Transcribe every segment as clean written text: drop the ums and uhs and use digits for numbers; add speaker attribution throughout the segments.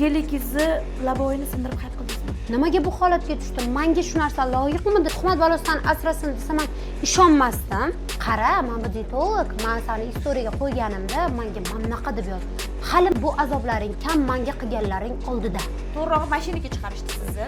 Speaker 1: geligingizni laboyini sindirib xayr qildingizmi?
Speaker 2: Nimaga bu holatga tushdim? Menga shu narsa loyiqmidi? Tuhmat balosidan asrasin desam men ishonmasdim. Qara, men bu dietolog, men seni istoriyaga qo'yganimda menga bunaqa deb yozdi. Hali bu azoblaring kam menga qilganlaring oldida.
Speaker 1: To'g'rirog'i mashinaga chiqarishdi sizni.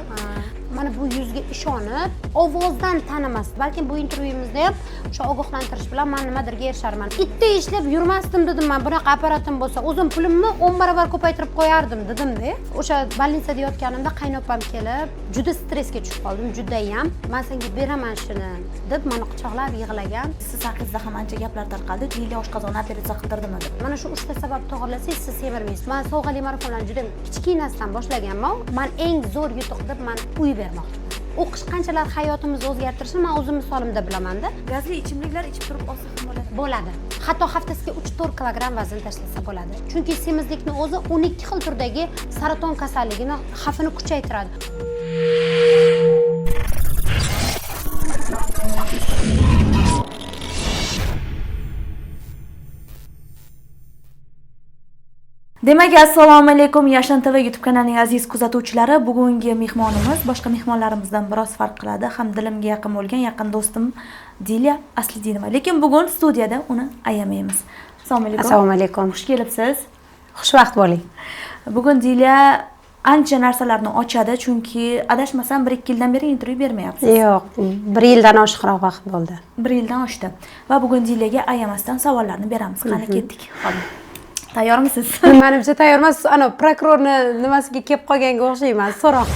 Speaker 2: Mana bu yuzga ishonib, ovozdan tanimas. Balkim bu intervyumizda ham o'sha ogohlantirish bilan men nimadirga erisharman. Itda ishlab yurmasdim dedim men. Bunaqa apparatim bo'lsa, o'zim pulimni 10 barobar ko'paytirib qo'yardim dedim-da. O'sha bolnitsada yotganimda qaynopam kelib, juda stressga tushib qoldim, judayam. Men senga beraman shuni deb meni quchoqlab yig'lagan.
Speaker 1: Siz haqingizda ham ancha gaplar tarqaldi. Diliya oshqozonni operatsiya qildirdimi deb.
Speaker 2: Mana shu 3 ta sabab to'g'rilasangiz siz semirmaysiz. Men sovg'ali marafonlarni juda kichkinasidan boshlaganman. Men eng zo'r yutuq deb men uy bermoqchiman. O'qish qanchalar hayotimizni o'zgartirishini men o'zim misolimda bilaman-da.
Speaker 1: Gazli ichimliklar ichib turib olsa ham bo'ladi.
Speaker 2: Bo'ladi. Hatto haftasiga 3-4 kilogramm vazn tashlasa bo'ladi. Chunki semizlikni o'zi 12 xil turdagi saraton kasalligini xavfini kuchaytiradi.
Speaker 1: Demak, assalomu alaykum Yashan TV YouTube kanalining aziz kuzatuvchilari. Bugungi mehmonimiz boshqa mehmonlarimizdan biroz farq qiladi. Ham dilimga yaqin bo'lgan yaqin do'stim Diliya Aslidinova. Lekin bugun studiyada uni ayamaymiz. Assalomu alaykum.
Speaker 2: Assalomu alaykum.
Speaker 1: Xush kelibsiz.
Speaker 2: Xushvaqt bo'ling.
Speaker 1: Bugun Diliya ancha narsalarni ochadi, chunki adashmasam 1-2 yildan beri intervyu bermayapsiz.
Speaker 2: Yo'q, 1 yildan oshiqroq vaqt bo'ldi.
Speaker 1: 1 yildan oshdi. Va bugun Diliyaga ayamasdan savollarni beramiz. Qani ketdik. Xo'p. Tayyormisiz?
Speaker 2: Menimcha tayyormas. Ana prokurorni nimasiga kelib qolganga o'xshayman. So'roq.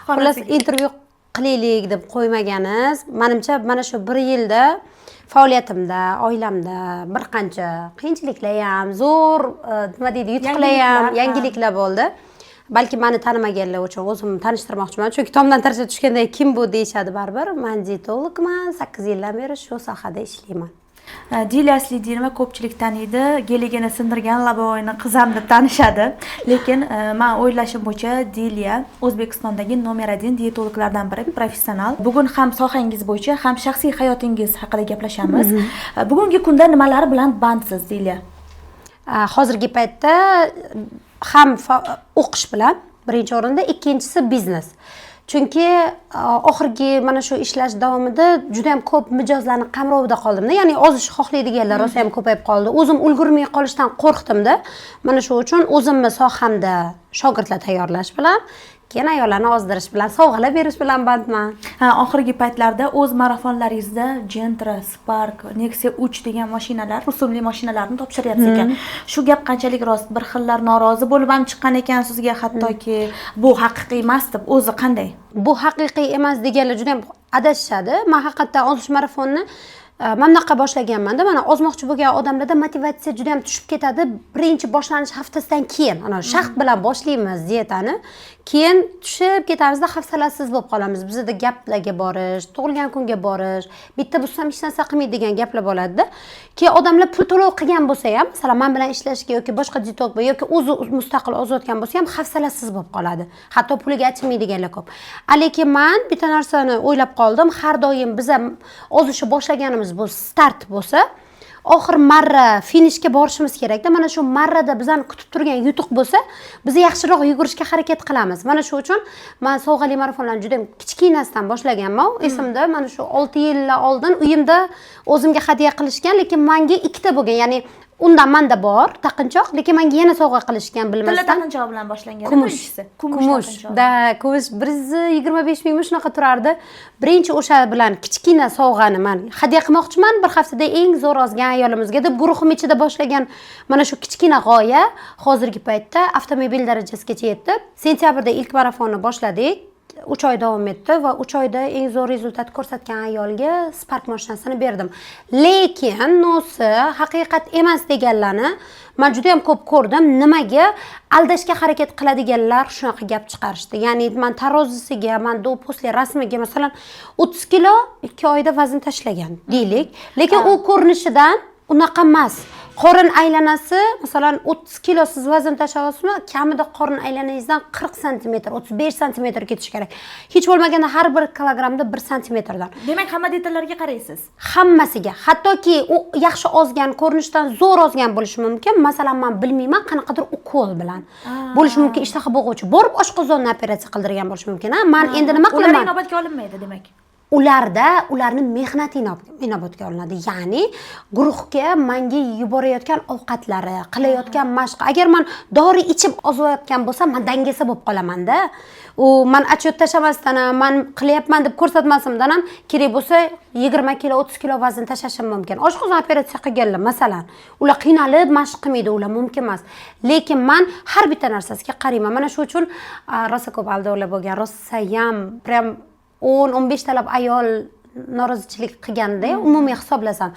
Speaker 2: Xullas intervyu qilaylik deb qo'ymaganiz. Menimcha mana shu 1 yilda faoliyatimda, oilamda bir qancha qiyinchiliklar ham, zo'r, nima deydi, yutuqlar ham, yangiliklar bo'ldi. Balki meni tanimaganlar uchun o'zimni tanishtirmoqchiman. Chunki tomdan tarasha tushganda kim bu deyshadi baribir. Men dietologman, 8 yildan beri shu sohada ishlayman.
Speaker 1: Diliya Aslidinova ko'pchilik taniydi, geligini sindirgan laboyni qizam deb tanishadi. Lekin men o'ylashim bo'yicha Diliya O'zbekistondagi nomer 1 dietologlardan biri, professional. Bugun ham sohangiz bo'yicha, ham shaxsiy hayotingiz haqida gaplashamiz. Bugungi kunda nimalar bilan bandsiz, Diliya?
Speaker 2: Hozirgi paytda ham o'qish bilan birinchi o'rinda, ikkinchisi biznes. Chunki oxirgi mana shu ishlash davomida juda ham ko'p mijozlarni qamrovida qoldim-da. Ya'ni ozish xohlaydiganlar rosa ham ko'payib qoldi. O'zim ulgurmay qolishdan qo'rqdim-da. Mana shu uchun o'zimni sohamda shogirdlar tayyorlash bilan, keyin ayollarni ozdirish bilan, sovg'alar berish bilan bandman.
Speaker 1: Oxirgi paytlarda o'z marafonlaringizda Gentra, Spark, Nexia 3 degan mashinalar, rusumli mashinalarni topshiryapsiz ekan. Shu gap qanchalik rost? Bir xillar norozi bo'lib ham chiqqan ekan sizga, hattoki bu haqiqiy emas deb. O'zi qanday?
Speaker 2: Bu haqiqiy emas deganlar juda ham adashishadi. Men haqiqatdan ozish marafonni mamlaqa boshlaganman-da. Mana ozmoqchi bo'lgan odamlarda motivatsiya juda ham tushib ketadi. Birinchi boshlanish haftasidan keyin, ana shaxt bilan boshlaymiz diyetani. Keyin tushib ketamizda hafsalasiz bo'lib qolamiz. Bizda gaplarga borish, tug'ilgan kunga borish, bitta bo'lsam hech narsa qilmaydigan gaplar bo'ladi-da. Keyin odamlar pul to'lov qilgan bo'lsa ham, masalan, men bilan ishlashga yoki boshqa dietolog yoki o'zi mustaqil ozayotgan bo'lsa ham hafsalasiz bo'lib qoladi. Hatto puliga achimaydiganlar ko'p. Lekin men bitta narsani o'ylab qoldim. Har doim biz ham ozishni boshlaganimiz bu start bo'lsa, oxir marra finishga borishimiz kerak-da. Mana shu marrada bizani kutib turgan yutuq bo'lsa, biz yaxshiroq yugurishga harakat qilamiz. Mana shu uchun men sovg'ali marafonlarni juda kichkinasidan boshlaganman. Esimda mana shu 6 yillar oldin uyimda o'zimga hadya qilishgan, lekin menga 2 ta bo'lgan. Ya'ni undan menda bor taqinchoq, lekin menga yana sovg'a qilishgan bilmasdan.
Speaker 1: Tilla taqinchoq bilan boshlangan
Speaker 2: birinchisi. Kumush. Kumush 125 ming shunaqa turardi. Birinchi o'sha bilan kichkina sovg'ani men hadya qilmoqchiman. Bir haftada eng zo'r ozgan ayolimizga deb guruhim ichida boshlagan mana shu kichkina g'oya hozirgi paytda avtomobil darajasigacha yetdi. Sentyabrda ilk marafonni boshladik. 3 oy davom etdi va 3 oyda eng zo'r rezultat ko'rsatgan ayolga Spark mashinasini berdim. Lekin nosi haqiqat emas deganlarni men juda ham ko'p ko'rdim. Nimaga aldashga harakat qiladiganlar shunaqa gap chiqarishdi. Ya'ni men tarozisiga, men posle rasmiga masalan 30 kilo 2 oyda vazn tashlagan deylik. Lekin u ko'rinishidan unaqa emas. Qorin aylanasi, masalan, 30 kilo siz vazn tashlayapsizmi, kamida qorin aylanangizdan 40 sm, 35 sm ketish kerak. Hech bo'lmaganda har 1 kilogramda 1 sm-dan.
Speaker 1: Demak, hamma detallarga qaraysiz.
Speaker 2: Hammasiga, hattoki u yaxshi ozgan, ko'rinishdan zo'r ozgan bo'lishi mumkin. Masalan, men bilmayman, qanaqadir ukol bilan bo'lishi mumkin, ishtaha bo'g'uvchi. Borib oshqozonni operatsiya qildirgan bo'lishi mumkin. Men endi nima qilaman?
Speaker 1: Ular inobatga olinmaydi, demak.
Speaker 2: Ularni mehnati inobatga olinadi. Ya'ni guruhga menga yuborayotgan ovqatlari, qilayotgan mashq. Agar men dori ichib ozayotgan bo'lsam, men dangasa bo'lib qolaman-da. U men отчет tashamasdan, men qilyapman deb ko'rsatmasimdan ham kerak bo'lsa 20 kilo, 30 kilo vazn tashashim mumkin. Oshqozon operatsiya qilganlar, masalan, ular qiynalib mashq qilmaydi, ular mumkin emas. Lekin men har bitta narsasiga qarayman. Mana shu uchun rosa ko'p aldovlar bo'lgan. Rosa ham prям 10-15 talab ayol norozichilik qilganda umumiy hisoblasam,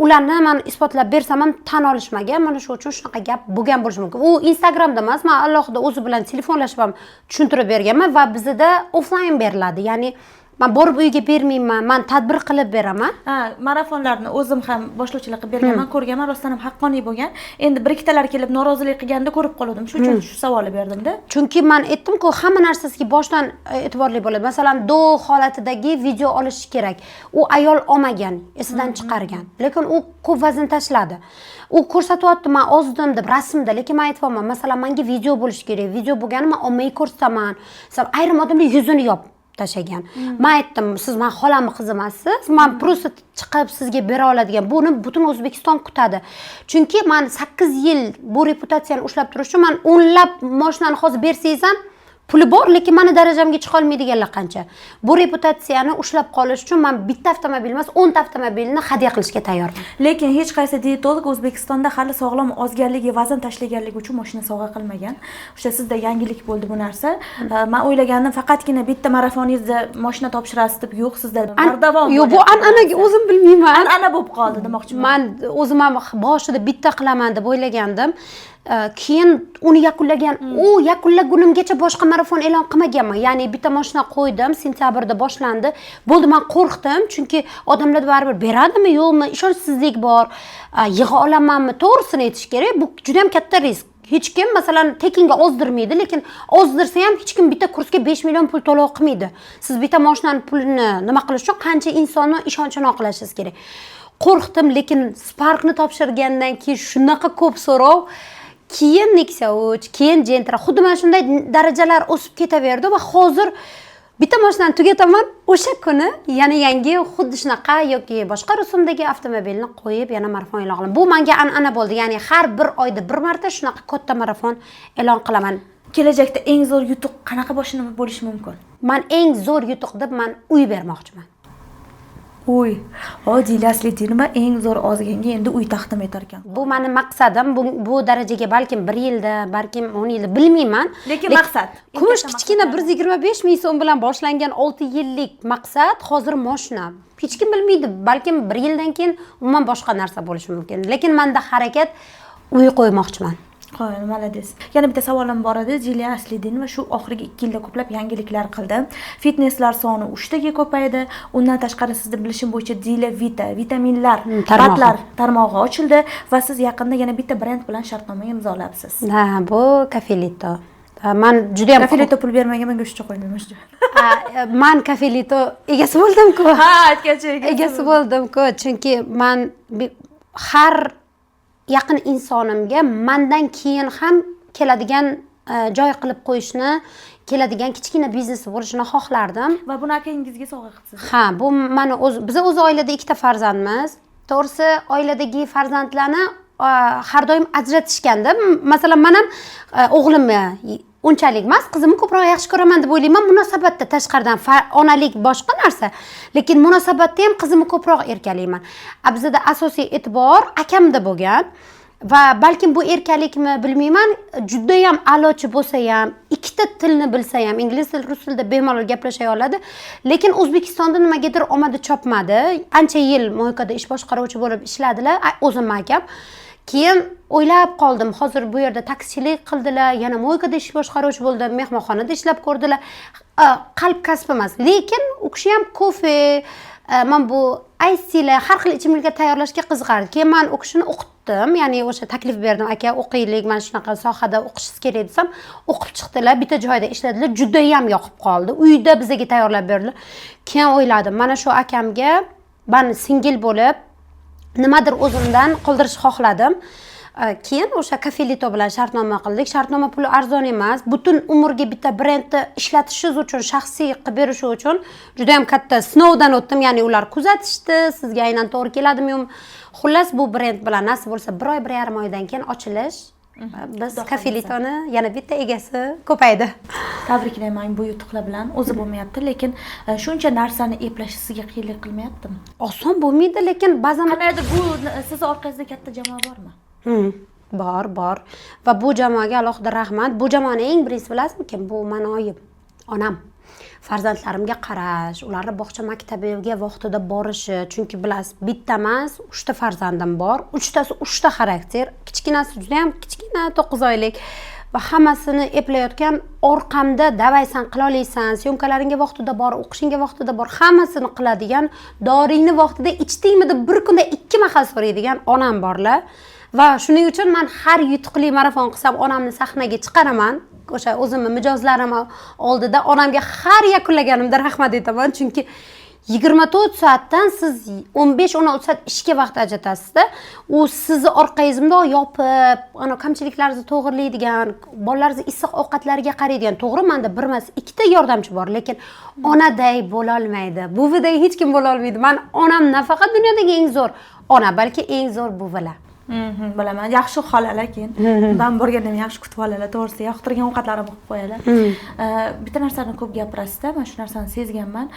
Speaker 2: ularni men isbotlab bersam ham tan olishmagan. Mana shu uchun shunaqa gap bo'lgan bo'lishi mumkin. U Instagramda emas, men alohida o'zi bilan telefonlashib ham tushuntirib berganman va bizda offline beriladi. Ya'ni men borib uyiga bermayman, men tadbir qilib beraman.
Speaker 1: Marafonlarni o'zim ham boshlovchilik qilib berganman, ko'rganman, rostdan ham haqqoniy bo'lgan. Endi bir ikkitalar kelib norozilik qilganda ko'rib qoldim. Shu uchun shu savolni berdim-da.
Speaker 2: Chunki men aytdim-ku, hamma narsasiga boshdan e'tiborli bo'ladi. Masalan, dog' holatidagi video olish kerak. U ayol olmagan, esidan chiqargan. Lekin u ko'p vazn tashladi. U ko'rsatyapti, men ozdim deb rasmda, lekin men aytibman, masalan, menga video bo'lishi kerak. Video bo'lgani men ommaviy ko'rsataman. Ayrim odamlar yuzini yopib tashagan. Men aytdim, siz men xolamni qizi emassiz, men просто chiqib sizga bera oladigan. Buni butun O'zbekiston kutadi. Chunki men 8 yil bu reputatsiyani ushlab turish uchun men o'nlab mashinani hozir bersangiz ham puli bor, lekin meni darajamga chiqa olmaydiganlar qancha. Bu reputatsiyani ushlab qolish uchun men bitta avtomobil emas, 10 ta avtomobilni hadya qilishga tayyorman.
Speaker 1: Lekin hech qaysi diyetolog O'zbekistonda hali sog'lom ozganligi, vazn tashlaganligi uchun mashina sovg'a qilmagan. O'sha sizda yangilik bo'ldi bu narsa. Men o'ylagandim, faqatgina bitta marafoningizda mashina topshirasiz deb, yo'q, sizda bardavom.
Speaker 2: Yo'q, bu an'anaga o'zim bilmayman.
Speaker 1: An'ana bo'lib qoldi demoqchiman.
Speaker 2: Men o'zim ham boshida bitta qilaman deb o'ylagandim. Keyin uni yakunlagan, u yakunlagunimgacha boshqa marafon e'lon qilmaganman. Ya'ni bitta mashina qo'ydim, sentyabrda boshlandi. Bo'ldi, men qo'rqdim, chunki odamlar baribir beradimi, yo'qmi, ishonchsizlik bor. Yig'a olamanmi? To'g'risini aytish kerak. Bu juda ham katta risk. Hech kim masalan tekinga ozdirmaydi, lekin ozdirsa ham hech kim bitta kursga 5 million pul to'lov qilmaydi. Siz bitta mashinaning pulini nima qilish uchun qancha insonni ishonchini oqlashingiz kerak. Qo'rqdim, lekin Sparkni topshirgandan keyin shunaqa ko'p so'rov, keyin Nexia 3, keyin Gentra, xuddi mana shunday darajalar o'sib ketaverdi va hozir bitta mashinani tugataman, o'sha kuni yana yangi xuddi shunaqa yoki boshqa rusumdagi avtomobilni qo'yib yana marafon e'lon qilaman. Bu menga an'ana bo'ldi. Ya'ni har bir oyda bir marta shunaqa katta marafon e'lon qilaman.
Speaker 1: Kelajakda eng zo'r yutuq qanaqa bo'lishi mumkin?
Speaker 2: Men eng zo'r yutuq deb men uy bermoqchiman.
Speaker 1: Uy, Odila Asliddinova eng zo'r ozganga endi uy taqdim etar ekan.
Speaker 2: Bu meni maqsadim. Bu darajaga balkim 1 yilda, balkim 10 yilda bilmayman.
Speaker 1: Lekin maqsad.
Speaker 2: Kumush kichkina 125 ming so'm bilan boshlangan 6 yillik maqsad hozir mashina. Hech kim bilmaydi, balkim 1 yildan keyin umuman boshqa narsa bo'lishi mumkin. Lekin menda harakat uy qo'ymoqchiman.
Speaker 1: Qo'y, malades. Yana bitta savolim bor edi. Jiliya Asliddinova shu oxirgi 2 yilda ko'plab yangiliklar qildi. Fitnesslar soni 3 taga ko'paydi. Undan tashqari sizni bilishim bo'yicha Dila Vita, vitaminlar, batlar tarmog'i ochildi va siz yaqinda yana bitta brend bilan shartnoma imzolabsiz.
Speaker 2: Ha, bu Cafelito. Men juda ham
Speaker 1: Cafelito pul bermagan, menga go'shtcha qo'ymaymiz.
Speaker 2: Men Cafelito egasi bo'ldim-ku.
Speaker 1: Ha, aytgancha
Speaker 2: egasi bo'ldim-ku, chunki men har yaqin insonimga mendan keyin ham keladigan joy qilib qo'yishni, keladigan kichkina biznesi bo'lishini xohlardim.
Speaker 1: Va buni akangizga sovg'a qilibsiz.
Speaker 2: Ha, bu meni biz o'z oilada 2 ta farzandmiz. To'g'risi, oiladagi farzandlarni har doim ajratishganda, masalan, men ham o'g'limni unchalik emas, qizimni ko'proq yaxshi ko'raman deb o'ylayman. Munosabatda tashqaridan onalik boshqa narsa, lekin munosabatda ham qizimni ko'proq erkalayman. Bizda asosiy e'tibor akamda bo'lgan va balkim bu erkalikmi bilmayman, juda ham a'lochi bo'lsa ham, 2 ta tilni bilsa ham, ingliz tili, rus tilida bemalol gaplasha oladi, lekin O'zbekistonda nimagadir omadi chopmadi. Ancha yil Mo'ykada ish boshqaruvchi bo'lib ishladilar, o'zim akam. Keyin o'ylab qoldim, hozir bu yerda taksichilik qildilar, yana Mo'ykada ish boshqaruvchi bo'ldi, mehmonxonada ishlab ko'rdilar. Qalb kasb emas, lekin u kishi ham kofe, men bu aysilar har xil ichimliklar tayyorlashga qiziqardim. Keyin men u kishini o'qitdim, ya'ni o'sha taklif berdim, aka o'qiylik, men shunaqa sohada o'qishingiz kerak desam, o'qib chiqdilar, bitta joyda ishladilar, juda ham yoqib qoldi. Uyda bizga tayyorlab berdilar. Keyin o'yladim, mana shu akamga men singil bo'lib nimadir o'zimdan qoldirishni xohladim. Keyin o'sha Kafelito bilan shartnoma qildik. Shartnoma puli arzon emas. Butun umrga bitta brendni ishlatishingiz uchun, shaxsiy qilib berish uchun juda ham katta sinovdan o'tdim. Ya'ni ular kuzatishdi, sizga aynan to'g'ri keladimi? Xullas bu brend bilan nasib bo'lsa 1 oy, 1,5 oydan keyin ochilish. Biz Kafelitoni yana bitta egasi ko'paydi.
Speaker 1: Tabriklayman bu yutuqlar bilan. O'zi bo'lmayapti, lekin shuncha narsani eplash sizga qiyinlik qilmayaptimi?
Speaker 2: Oson bo'lmaydi, lekin ba'zan
Speaker 1: qanaqadir bu siz orqangizda katta jamoa bormi?
Speaker 2: Bor. Va bu jamoaga alohida rahmat. Bu jamoani eng birinchisi bilasizmi kim? Bu meni oyim, onam. Farzandlarimga qarash, ularni bog'cha maktabiga vaqtida borishi, chunki bilasiz, bitta emas, 3 ta farzandim bor. 3tasi 3 ta xarakter. Kichkinasi juda ham kichkina, 9 oylik. Va hammasini eplayotgan orqamda davaysan qila olasan, syomkalaringga vaqtida bor, o'qishingga vaqtida bor, hammasini qiladigan, doringni vaqtida ichdingmi deb bir kunda 2 mahal so'raydigan onam borlar. Va shuning uchun men har yutuqli marafon qilsam onamni sahnaga chiqaraman. O'sha o'zimni mijozlarim oldida onamga har yakunlaganimda rahmat aytaman, chunki 24 soatdan siz 15-16 soat ishga vaqt ajratasiz-da. U sizni orqangizda yopib, ana kamchiliklaringizni to'g'rilaydigan, bolalaringiz issiq ovqatlariga qaraydigan. To'g'ri, menda bir emas, 2 ta yordamchi bor, lekin onaday bo'la olmaydi. Buviday hech kim bo'la olmaydi. Men onam nafaqat dunyodagi eng zo'r ona, balki eng zo'r buvilar.
Speaker 1: Bilaman, yaxshi xolalar keyin. Ben borganda ham yaxshi kutib oladilar, to'g'risi, yoqtirgan ovqatlarini qilib qo'yadilar. Bitta narsani ko'p gapirasiz-da, men shu narsani sezganman.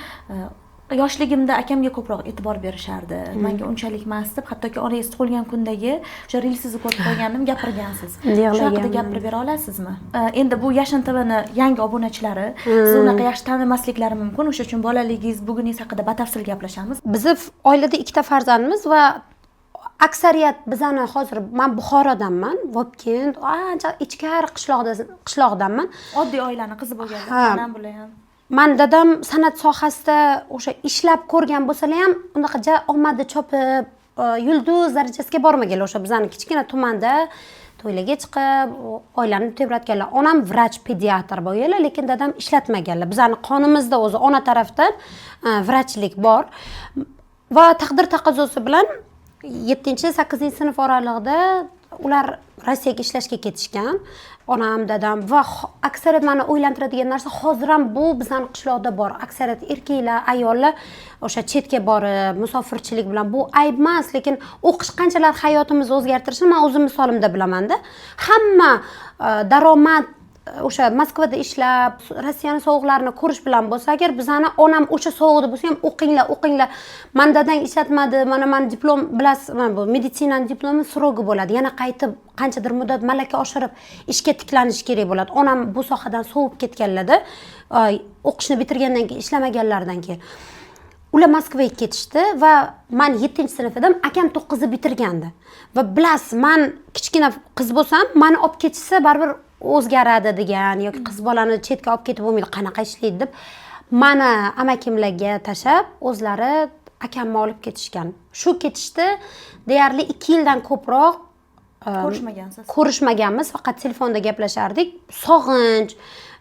Speaker 1: Yoshligimda akamga ko'proq e'tibor berishardi. Menga unchalik emas deb, hattoki onangiz tug'ilgan kundagi o'sha rilsizni ko'rib qo'ygandim, gapirgansiz. Shu haqida gapirib bera olasizmi? Endi bu Yashin TV'ni yangi obunachilari siz unaqa yaxshi tanimasliklari mumkin. O'sha uchun bolaligingiz, buguningiz haqida batafsil gaplashamiz.
Speaker 2: Bizni oilada 2 ta farzandimiz va aksariyat bizani hozir men Buxorodanman, Vobkent, ancha ichkari qishloqdanman.
Speaker 1: Oddiy oilani qizi bo'lganlar, onam bilan ham.
Speaker 2: Men dadam san'at sohasida o'sha ishlab ko'rgan bo'lsa-la ham, unaqa omadi chopib, yulduz darajasiga bormaganlar. O'sha bizani kichkina tumanda to'ylarga chiqib, oilani tebratganlar. Onam vrach, pediatr bo'lganlar, lekin dadam ishlatmaganlar. Bizani qonimizda o'zi ona tarafdan vrachlik bor. Va taqdir taqozosi bilan 7-8-sinf oralig'ida ular Rossiyaga ishlashga ketishgan. Onam, dadam va aksariyat meni o'ylantiradigan narsa hozir ham bu bizning qishloqda bor. Aksariyat erkaklar, ayollar o'sha chetga borib, musofirchilik bilan bu ayb emas, lekin o'qish qanchalar hayotimizni o'zgartirishini men o'zim misolimda bilaman-da. Hamma daromad o'sha Moskvada ishlab, Rossiyani sovuqlarini ko'rish bilan bo'lsa, agar bizani onam o'sha sovuqda bo'lsa ham o'qinglar. Men dadang ishlatmadi, mana men diplom bilasiz, men bu meditsinaning diplomi srogi bo'ladi. Yana qaytib qanchadir muddat malaka oshirib ishga tiklanish kerak bo'ladi. Onam bu sohadan sovib ketganlarda, o'qishni bitirgandan keyin ishlamaganlardan keyin ular Moskvaga ketishdi va men 7-sinf edim, akam 9ni bitirgandi. Va bilasiz, men kichkina qiz bo'lsam, meni olib ketishsa baribir o'zgaradi degan yoki qiz bolani chetga olib ketib bo'lmaydi, qanaqa ishlaydi deb meni amakimlarga tashab, o'zlari akamni olib ketishgan. Shu ketishdi, deyarli 2 yildan ko'proq ko'rishmaganmiz, faqat telefonda gaplashardik. Sog'inch.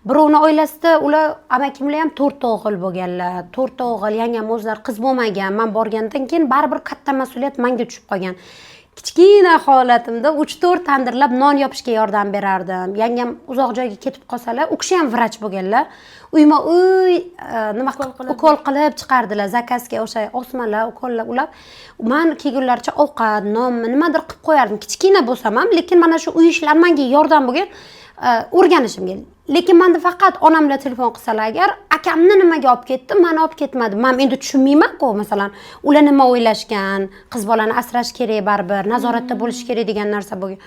Speaker 2: Birovni oilasida ular amakimlar ham 4 o'g'il bo'lganlar. 4 o'g'il, yangam o'zlari qiz bo'lmagan. Men borgandan keyin baribir katta mas'uliyat menga tushib qolgan. Kichkina holatimda 3-4 tandirlab non yopishga yordam berardim. Yangam uzoq joyga ketib qolsalar, u kishi ham vrach bo'lganlar. Uyma-uy nima ukol qilib chiqardilar, zakazga o'sha osmalar, ukollar ulab. Men kelgunlarcha ovqat, non, nimadir qilib qo'yardim. Kichkina bo'lsam ham, lekin mana shu uy ishlari menga yordam bo'lgan, o'rganishim keldi. Lekin menda faqat onamlar telefon qilsalar agar, akamni nimaga olib ketdi, meni olib ketmadi. Men endi tushunmayman-ku, masalan, ular nima o'ylashgan, qiz bolani asrash kerak baribir, nazoratda bo'lish kerak degan narsa bo'lgan.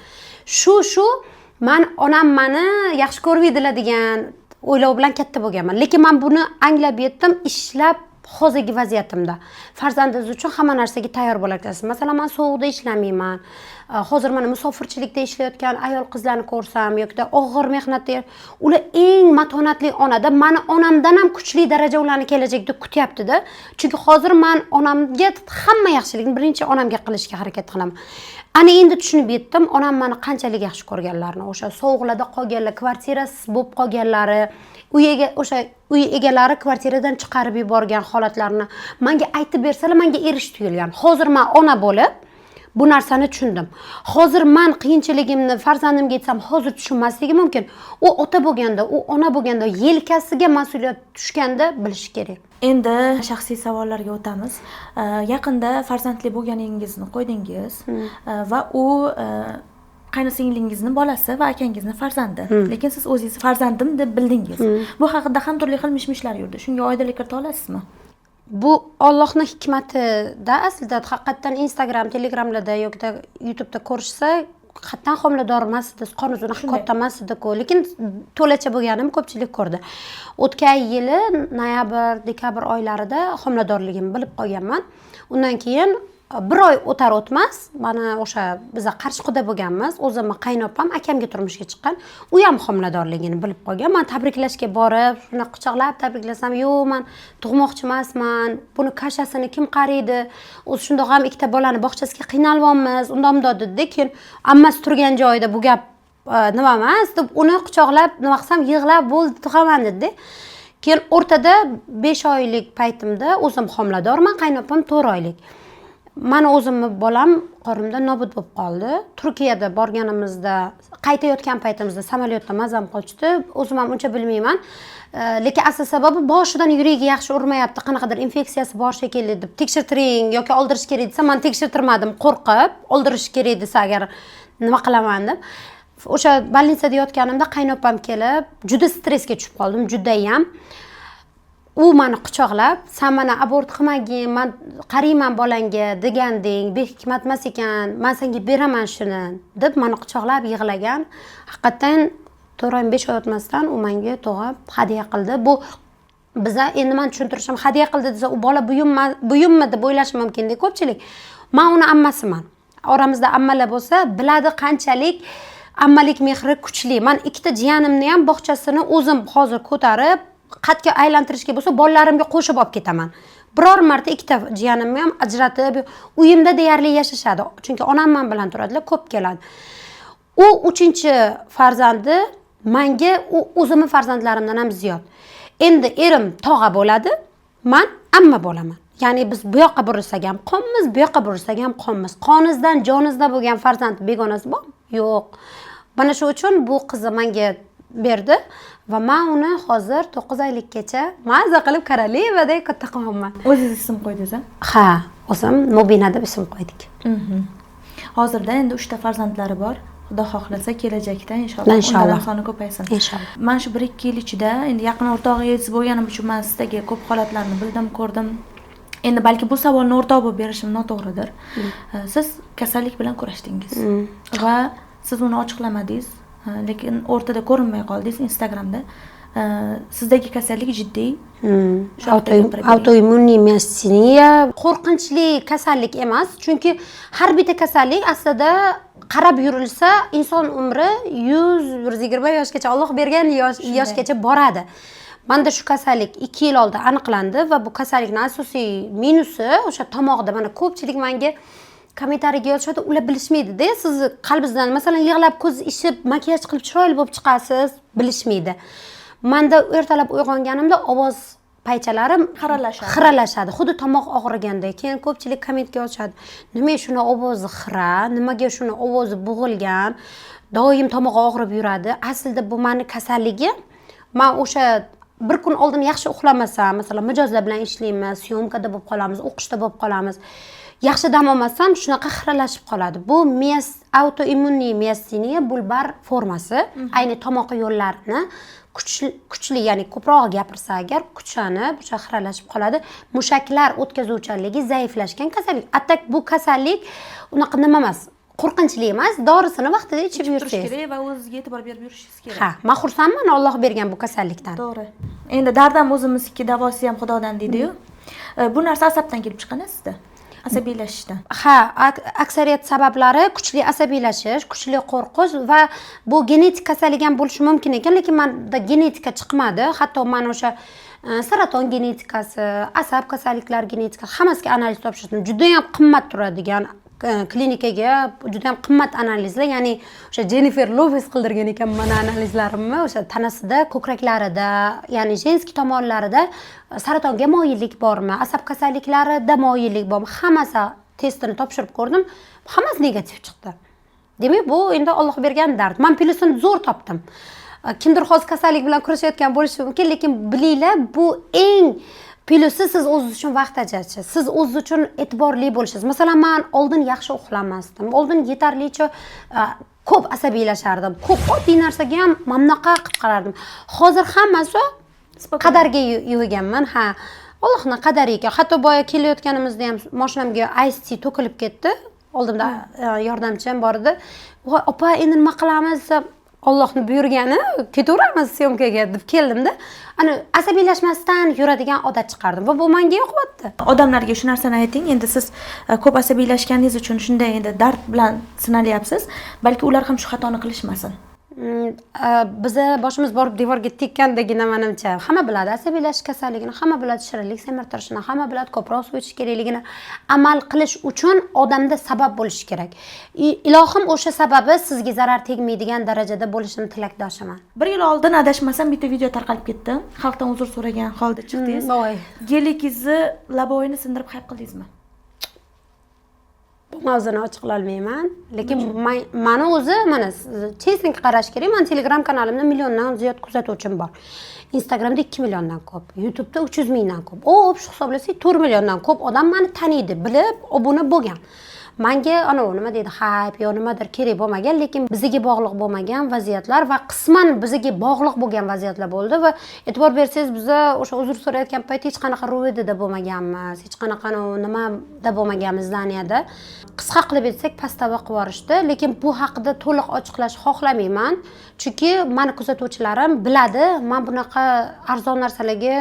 Speaker 2: Shu men onam meni yaxshi ko'rmaydilar degan o'ylov bilan katta bo'lganman. Lekin men buni anglab yetdim, ishlab hozirgi vaziyatimda farzandingiz uchun hamma narsaga tayyor bo'larkansiz. Masalan, men sovuqda ishlamayman. Hozir mana musofirchilikda ishlayotgan ayol qizlarni ko'rsam yoki og'ir mehnatda ular eng matonatli onada, mani onamdan ham kuchli darajada ularni kelajakda kutyapti-da. Chunki hozir men onamga hamma yaxshilikni birinchi onamga qilishga harakat qilaman. Ana endi tushunib yetdim, onam meni qanchalik yaxshi ko'rganlarini, o'sha sovuqlarda qolganlar, kvartirasiz bo'lib qolganlari, uy egalari kvartiradan chiqarib yuborgan holatlarni menga aytib bersalar, menga erish tuyulgan. Hozir men ona bo'lib bu narsani tushundim. Hozir men qiyinchiligimni farzandimga aytsam, hozir tushunmasligi mumkin. U ota bo'lganda, u ona bo'lganda, yelkasiga mas'uliyat tushganda bilish kerak.
Speaker 1: Endi shaxsiy savollarga o'tamiz. Yaqinda farzandli bo'lganingizni qo'ydingiz va u qaynosinglingizni bolasi va akangizni farzandi. Lekin siz o'zingiz farzandim deb bildingiz. Bu haqida ham turli xil mishmishlar yurdi. Shunga oydinlik kirita olasizmi?
Speaker 2: Bu Allohning hikmatida aslida haqiqatan Instagram, Telegramlarda yoki YouTube'da ko'rishsa, qattan homilador emas edi, qon uzuni katta emas edi-ku, lekin to'lacha bo'lganim ko'pchilik ko'rdi. O'tgan yili noyabr, dekabr oylarida homiladorligimni bilib qolganman. Undan keyin bir oy o'tar o'tmas, mana o'sha biza Qarshida bo'lganmiz, o'zimni qaynopam akamga turmushga chiqqan, u ham homiladorligini bilib qolgan. Men tabriklashga borib, shuni quchoqlab tabriklasam, "Yo'q, men tug'moqchi emasman. Buni kashasini kim qaraydi? O'zi shundoq ham ikkita bolani bog'chasiga qiynalyapmiz." Unda dedi, keyin ammasi turgan joyida bu gap nima emas deb uni quchoqlab, nima qilsam yig'lab bo'ldi, tug'aman dedi. Keyin o'rtada 5 oylik paytimda o'zim homiladorman, qaynopam 4 oylik. Mani o'zimni bolam qorinimda nobud bo'lib qoldi. Turkiyada borganimizda, qaytayotgan paytimizda samolyotda mazam qochdi. O'zim ham uncha bilmayman. Lekin asl sababi boshidan yuragi yaxshi urmayapti, qanaqadir infeksiyasi bor shekilli deb tekshirtiring yoki oldirish kerak desa, men tekshirtirmadim, qo'rqib, oldirish kerak desa agar nima qilaman deb. O'sha больницada yotganimda qaynopam kelib, juda stressga tushib qoldim, judayam. U meni quchoqlab, "Sen mana abort qilmagin, men qarayman bolangga deganding, behikmat emas ekan, men senga beraman shuni" deb meni quchoqlab yig'lagan. Haqiqatan 4 oy 5 oy o'tmasdan u menga tug'ib hadya qildi. Bu biza endi men tushuntirishim, hadya qildi desa, u bola buyummi deb o'ylashi mumkin-da ko'pchilik. Men uni ammasiman. Oramizda ammalar bo'lsa, biladi qanchalik ammalik mehri kuchli. Men ikkita jiyanimni ham bog'chasini o'zim hozir ko'tarib qatga aylantirishga bo'lsa, bolalarimga qo'shib olib ketaman. Biror marta ikkita jiyanimni ham ajratib, uyimda deyarli yashashadi. Chunki onam men bilan turadilar, ko'p keladi. U 3-farzandi menga o'zimni farzandlarimdan ham ziyod. Endi erim tog'a bo'ladi, men amma bo'laman. Ya'ni biz bu yoqqa burilsak ham qonmiz, bu yoqqa burilsak ham qonmiz. Qoningizdan, joningizda bo'lgan farzand begonasi bor? Yo'q. Mana shu uchun bu qizni menga berdi va men uni hozir 9 oylikgacha maza qilib Korolevadek katta qilmoqman.
Speaker 1: O'zingiz ism qo'ydingiz?
Speaker 2: Ha, o'zim Mubina deb ism qo'ydik.
Speaker 1: Hozirda endi 3 ta farzandlari bor. Xudo xohlasa kelajakda inshaalloh soni ko'paysin.
Speaker 2: Inshaalloh.
Speaker 1: Men shu 1-2 yil ichida endi yaqin o'rtog'ingiz bo'lganim uchun men sizdagi ko'p holatlarni bildim, ko'rdim. Endi balki bu savolni o'rtoq bo'lib berishim noto'g'ridir. Siz kasallik bilan kurashdingiz va siz uni ochiqlamadingiz. Lekin o'rtada ko'rinmay qoldingiz Instagramda. Sizdagi kasallik jiddiy.
Speaker 2: Autoimmuniy miasteniya qo'rqinchli kasallik emas, chunki har bitta kasallik aslida qarab yurilsa inson umri 100-120 yoshgacha Alloh bergan yoshgacha boradi. Menda shu kasallik 2 yil oldin aniqlandi va bu kasallikning asosiy minusi o'sha tomoqda. Mana ko'pchilik menga kommentariyaga yozishadi, ular bilishmaydi-da, siz qalbingizdan masalan yig'lab, ko'z ishib, makiyaj qilib chiroyli bo'lib chiqasiz, bilishmaydi. Menda ertalab uyg'onganimda ovoz paychalarim xiralashadi, xuddi tomoq og'rigandek. Keyin ko'pchilik kommentga yozishadi, "Nima shuni ovozi xira, nimaga shuni ovozi bo'g'ilgan, doim tomog'i og'rib yuradi." Aslida bu meni kasalligim. Men o'sha bir kun oldin yaxshi uxlamasam, masalan, mijozlar bilan ishlaymiz, syomkada bo'lib qolamiz, o'qishda bo'lib qolamiz. Yaxshi dam olmasam shunaqa xiralashib qoladi. Bu autoimmuniy miasteniya bulbar formasi, ayni tomoq yo'llarini kuchli, ya'ni ko'proq gapirsa agar kuchlanib, o'sha xiralashib qoladi. Mushaklar o'tkazuvchanligi zaiflashgan kasallik. Atak bu kasallik unaqa nima emas, qo'rqinchli emas, dorisini vaqtida ichib yursangiz
Speaker 1: kerak va o'zingizga e'tibor berib yurishingiz kerak.
Speaker 2: Ha, men xursandman Alloh bergan bu kasallikdan.
Speaker 1: To'g'ri. Endi dardam o'zimizniki, davosi ham Xudodan deydi-yu. Bu narsa asabdan kelib chiqqan sizda? Asabiylashishdan.
Speaker 2: Ha, aksariyat sabablari kuchli asabiylashish, kuchli qo'rqish va bu genetik kasallik ham bo'lishi mumkin ekan, lekin menda genetika chiqmadi. Hatto men o'sha saraton genetikasi, asab kasalliklari genetikasi hammasiga analiz topshirdim. Juda ham qimmat turadigan klinikaga juda ham qimmat analizlar, ya'ni o'sha Jennifer Lopez qildirgan ekan mana analizlarimni, o'sha tanasida, ko'kraklarida, ya'ni jenskiy tomonlarida saratonga moyillik bormi, asab kasalliklarida moyillik bormi, hammasi testini topshirib ko'rdim, hammasi negativ chiqdi. Demak, bu endi Alloh bergan dard. Men plyusini zo'r topdim. Kimdir hozir kasallik bilan kurashayotgan bo'lishi mumkin, lekin bilinglar, bu eng plyusi siz o'zingiz uchun vaqt ajratish, siz o'zingiz uchun e'tiborli bo'lishingiz. Masalan, men oldin yaxshi uxlamasdim. Oldin yetarlicha ko'p asabiylashardim. Ko'p oddiy narsaga ham mamnoqa qilib qarardim. Hozir hammasi qadarga yuviganman. Ha, Allohning qadari ekan. Hatto boya kelayotganimizda ham mashinamga iced tea to'kilib ketdi. Oldimda yordamchim bor edi. "Voy, opa, endi nima qilamiz?" Allohning buyurgani, ketaveramiz syomkaga deb keldimda, ana asabiylashmasdan yuradigan odat chiqardim va bu menga yoqyapti.
Speaker 1: Odamlarga shu narsani ayting, endi siz ko'p asabiylashganingiz uchun shunday endi dard bilan sinalyapsiz, balki ular ham shu xatoni qilishmasin.
Speaker 2: Biza boshimiz borib devorga tekkandagina menimcha hamma biladi asabiylashish kasalligini, hamma biladi shirinlik semirtirishini, hamma biladi ko'proq suv ichish kerakligini. Amal qilish uchun odamda sabab bo'lishi kerak. Ilohim o'sha sababi sizga zarar tegmaydigan darajada bo'lishini tilakdoshiman.
Speaker 1: 1 yil oldin adashmasam bitta video tarqalib ketdi. Xalqdan uzr so'ragan holda chiqdingiz. Gelikingizni laboyini sindirib hayb qildingizmi?
Speaker 2: Bu mavzuni ochiqlolmayman, lekin meni o'zi mana chestnik qarash kerak. Men Telegram kanalimda milliondan ziyod kuzatuvchim bor. Instagramda 2 milliondan ko'p, YouTube'da 300 mingdan ko'p. Shu hisoblasak 4 milliondan ko'p odam meni taniydi, bilib, obuna bo'lgan. Menga ana nima deydi, hype yo nimadir kerak bo'lmagan, lekin bizga bog'liq bo'lmagan vaziyatlar va qisman bizga bog'liq bo'lgan vaziyatlar bo'ldi va e'tibor bersangiz, biz o'sha uzr so'rayotgan payt hech qanaqa ro'yida bo'lmaganmiz, hech qanaqa nimada bo'lmaganmiz Daniyada. Qisqa qilib aytsak, pastava qilib yuborishdi, lekin bu haqida to'liq ochiqlash xohlamayman, chunki meni kuzatuvchilarim biladi, men bunaqa arzon narsalarga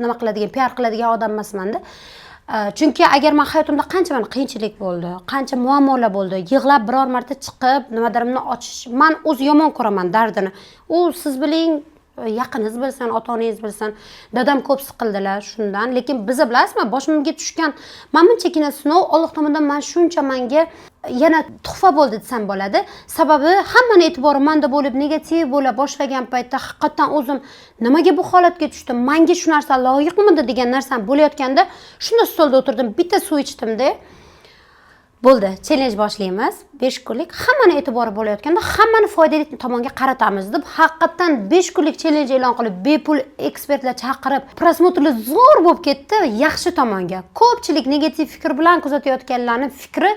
Speaker 2: nima qiladigan, PR qiladigan odam emasman-da. Chunki agar men hayotimda qancha qiyinchilik bo'ldi, qancha muammolar bo'ldi, yig'lab biror marta chiqib, nimadarimni ochish, men o'zi yomon ko'raman dardini. U siz biling, yaqininiz bilsin, ota-onangiz bilsin, dadam ko'p siqildilar shundan, lekin bizni bilasizmi, boshimga tushgan bunchagina sinov Alloh tomonidan men shuncha menga yana tuhfa bo'ldi desam bo'ladi. Sababi hammani e'tibori menda bo'lib, negativ bo'la boshlagan paytda haqiqatan o'zim nimaga bu holatga tushdim, menga shu narsa loyiqmidi degan narsam bo'layotganda, shunda stolda o'tirdim, bitta suv ichdimda. Bo'ldi, challenge boshlaymiz. 5 kunlik hammani e'tibori bo'layotganda, hammani foydali tomonga qaratamiz deb haqiqatan 5 kunlik challenge e'lon qilib, bepul ekspertlar chaqirib, prosmotrlar zo'r bo'lib ketdi, yaxshi tomonga. Ko'pchilik negativ fikr bilan kuzatayotganlarning fikri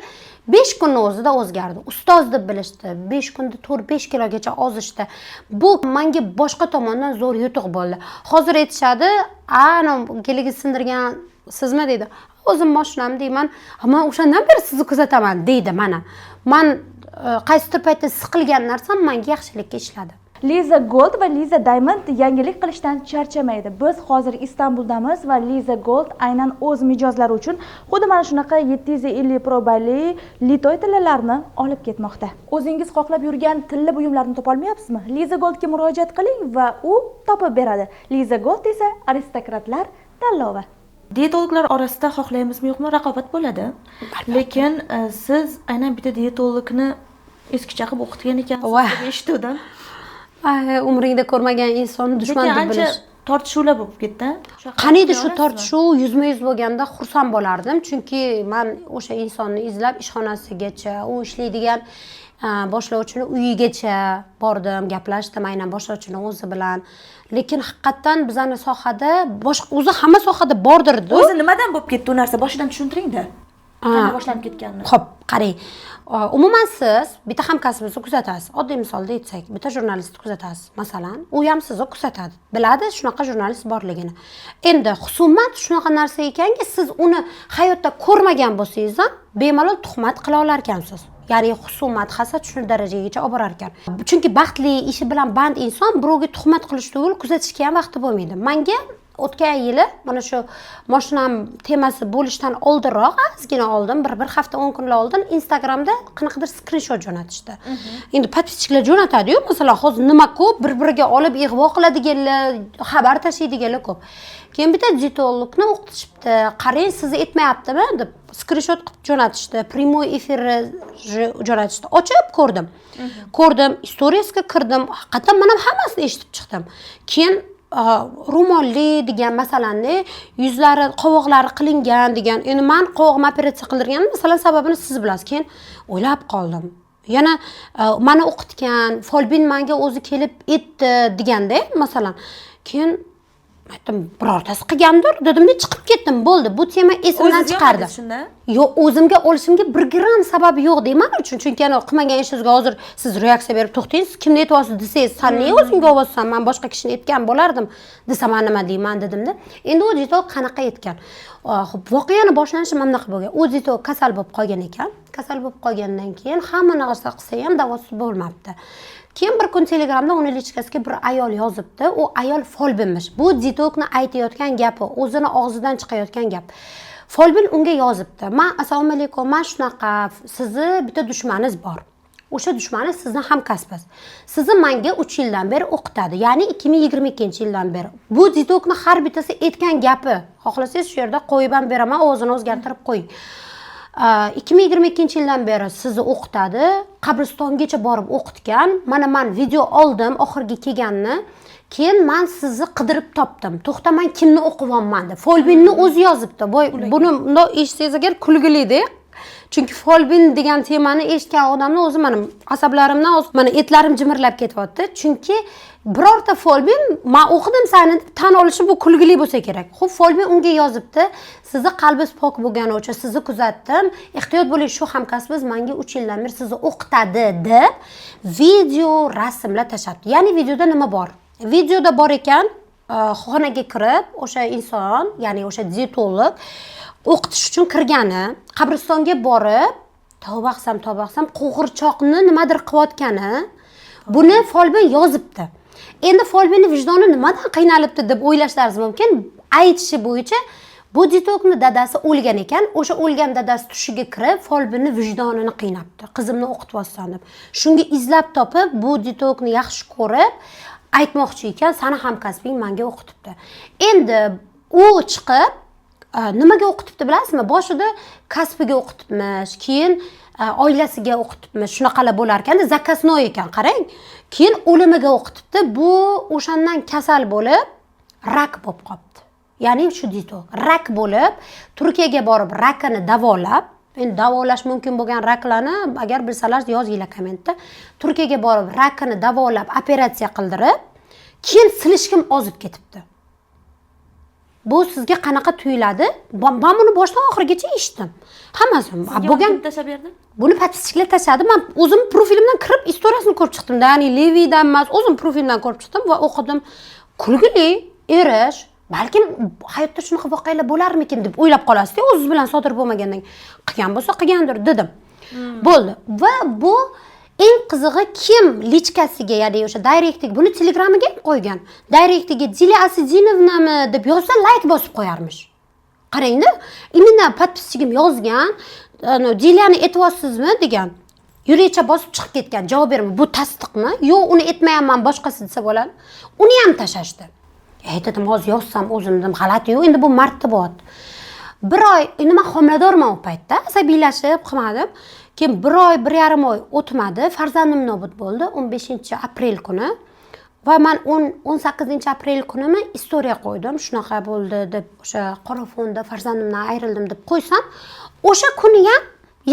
Speaker 2: 5 kunning o'zida o'zgardi. Ustoz deb bilishdi. 5 kunda 4-5 kilogacha ozishdi. Bu menga boshqa tomondan zo'r yutuq bo'ldi. Hozir aytishadi, "Ana, keligi sindirgan sizmi?" deydi. O'zim mashinam deyman, "Men o'shandan beri sizni kuzataman" deydi mana. Men qaysidir paytda siqilgan narsam menga yaxshilikka ishladi.
Speaker 3: Liza Gold va Liza Diamond yangilik qilishdan charchamaydi. Biz hozir Istanbuldamiz va Liza Gold aynan o'z mijozlari uchun xuddi mana shunaqa 750 probali litoy tillalarni olib ketmoqda. O'zingiz xohlab yurgan tilla buyumlarni topa olmayapsizmi? Liza Goldga murojaat qiling va u topib beradi. Liza Gold esa aristokratlar tanlovi.
Speaker 1: Diyetologlar orasida xohlaymizmi yo'qmi raqobat bo'ladi. Lekin siz aynan bitta diyetologni eskicha qilib o'qitgan ekansiz deb eshitdim.
Speaker 2: Umringda ko'rmagan insonni dushman deb bilish.
Speaker 1: Tortishuvlar bo'lib ketdi.
Speaker 2: Qaniydi shu tortishuv yuzma-yuz bo'lganda xursand bo'lardim, chunki men o'sha insonni izlab ishxonasigacha, u ishlaydigan boshlovchini uyigacha bordim, gaplashdim aynan boshlovchini o'zi bilan. Lekin haqiqatan bizning sohada boshqa o'zi hamma sohada bordir-da.
Speaker 1: O'zi nimadan bo'lib ketdi u narsa? Boshidan tushuntiring-da. Qanday boshlanib ketganini.
Speaker 2: Xo'p, qarang. Umuman siz bitta hamkasbingizni kuzatasiz. Oddiy misolda aytsak, bitta jurnalistni kuzatasiz. Masalan, u ham sizni kuzatadi. Biladi shunaqa jurnalist borligini. Endi husumat shunaqa narsa ekanki, siz uni hayotda ko'rmagan bo'lsangiz ham bemalol tuhmat qila olar ekansiz. Ya'ni husumat, hasad shu darajagacha olib borar ekan. Chunki baxtli ishi bilan band inson birovga tuhmat qilish tugul kuzatishga ham vaqti bo'lmaydi. Menga o'tgan yili mana shu mashinam temasi bo'lishidan oldinroq ozgina oldin bir hafta 10 kunlar oldin Instagramda qanaqadir skrinshot jo'natishdi. Endi podpischilar jo'natadi-yu, masalan, hozir nima ko'p bir-biriga olib ig'vo qiladiganlar, xabar tashlaydiganlar ko'p. Keyin bitta dietologni o'qitishibdi. Qarang, sizni etmayaptimi deb skrinshot qilib jo'natishdi. Prямой efir jo'natishdi. Ochib ko'rdim. Ko'rdim, storiesga kirdim. Haqiqatan men ham hammasini eshitib chiqdim. Keyin ro'molli degan masalani, yuzlari, qovoqlari qilingan degan. Endi men qovog'im operatsiya qildirganim, masalan, sababini siz bilasiz. Keyin o'ylab qoldim. Yana meni o'qitgan, folbin menga o'zi kelib aytdi deganda, masalan. Keyin aytdim, birortasi qilgandir, dedim-da chiqib ketdim, bo'ldi. Bu tema esimdan chiqardi. Yo'q, o'zimga olishimga 1 gram sababi yo'q deyman uchun. Chunki ana qilmagan ishingizga hozir siz reaksiya berib to'xtaysiz, kimni aytyapsiz desangiz, "Sen nega o'zingga olyapsan? Men boshqa kishini aytgan bo'lardim" desam, "Men nima deyman" dedim-da. Endi u dietolog qanaqa aytgan? Xo'p, voqeani boshlanishi mana bunaqa bo'lgan. U dietolog kasal bo'lib qolgan ekan. Kasal bo'lib qolgandan keyin hamma narsa qilsa ham davosi bo'lmabdi. Keyin bir kun Telegramda uni lichkasiga bir ayol yozibdi. U ayol folbinmish. Bu dietologni aytayotgan gapi, o'zini og'zidan chiqayotgan gap. Folbin unga yozibdi. "Men assalomu alaykum, men shunaqa, sizni bitta dushmaningiz bor. O'sha dushmaningiz sizni hamkasbingiz. Sizni menga 3 yildan beri o'qitadi, ya'ni 2022-yildan beri. Bu dietologni har bittasi aytgan gapi. Xohlasangiz shu yerda qo'yib ham beraman, o'zini o'zgartirib qo'ying. 2022-yildan beri sizni o'qitadi, qabristongacha borib o'qitgan. Mana men video oldim oxirgi kelganini. Keyin men sizni qidirib topdim. To'xta, men kimni o'qiyapman deb. Folbinni o'zi yozibdi. Buni eshitsangiz agar kulgili-da. Chunki folbin degan temani eshitgan odamni o'zi meni asablarimdan meni etlarim jimirlab ketyapti. Chunki birorta folbin men o'qidim seni deb tan olishi bu kulgili bo'lsa kerak. Xo'p, folbin unga yozibdi. Sizni qalbingiz pok bo'lgani uchun sizni kuzatdim. Ehtiyot bo'ling, shu hamkasbingiz menga 3 yildan beri sizni o'qitadi deb video rasmlar tashlabdi. Ya'ni videoda nima bor? Videoda bor ekan, xonaga kirib, o'sha inson, ya'ni o'sha dietolog o'qitish uchun kirgani, qabristonga borib, tavba qilsam, qo'g'irchoqni nimadir qilayotgani, buni folbin yozibdi. Endi folbinning vijdoni nimadan qiynalibdi deb o'ylashlaringiz mumkin. Aytishi bo'yicha bu dietologni dadasi o'lgan ekan, o'sha o'lgan dadasi tushiga kirib, folbinning vijdonini qiynabdi. Qizimni o'qityapsan deb. Shunga izlab topib, bu dietologni yaxshi ko'rib, aytmoqchi ekan, "Seni hamkasbing menga o'qitibdi." Endi u chiqib nimaga o'qitibdi bilasizmi? Boshida kasbiga o'qitibmish, keyin oilasiga o'qitibmish. Shunaqalar bo'lar ekan, zakasnoy ekan, qarang. Keyin o'limiga o'qitibdi. Bu o'shandan kasal bo'lib, rak bo'lib qolibdi. Ya'ni shu dietolog rak bo'lib, Turkiyaga borib rakini davolab, endi davolash mumkin bo'lgan raklarni agar bilsalar yozinglar kommentda. Turkiyaga borib rakini davolab, operatsiya qildirib, keyin silishkim ozib ketibdi. Bu sizga qanaqa tuyuladi? Men buni boshdan oxirigacha eshitdim. Hammasi bo'lgan
Speaker 1: tashlab berdi.
Speaker 2: Buni podpischilar tashladi. Men o'zim profilimdan kirib istoriyasini ko'rib chiqdim. Ya'ni Levidan emas, o'zim profilimdan ko'rib chiqdim va o'qidim. Kulgili, erish, balkim hayotda shunaqa voqealar bo'larmikin deb o'ylab qolasiz-ku, o'zingiz bilan sodir bo'lmagandan. Qilgan bo'lsa qilgandir dedim. Bo'ldi. Va bu eng qizig'i kim lichkasiga, ya'ni o'sha direktiga, buni Telegramga ham qo'ygan. Direktiga Dilya Asidinovnami deb yozsa like bosib qo'yarmish. Qarangda, imенно podpischigim yozgan, Dilyani aytyapsizmi degan. Yuricha bosib chiqib ketgan. Javob berma. Bu tasdiqmi? Yo'q, uni aytmayapman, boshqasi desa bo'ladi. Uni ham tashashdi. Aytdim, hozir yozsam o'zimdan g'alati-yu, endi bu martibot. Bir oy, endi men homiladorman u paytda, asabiylashib qilmadim. Keyin 1 oy, 1,5 oy o'tmadi, farzandim nobud bo'ldi 15-aprel kuni. Va men 18-aprel kunimi istoriya qo'ydim. Shunaqa bo'ldi deb, o'sha qora fonda farzandimdan ayrildim deb qo'ysam, o'sha kuni ham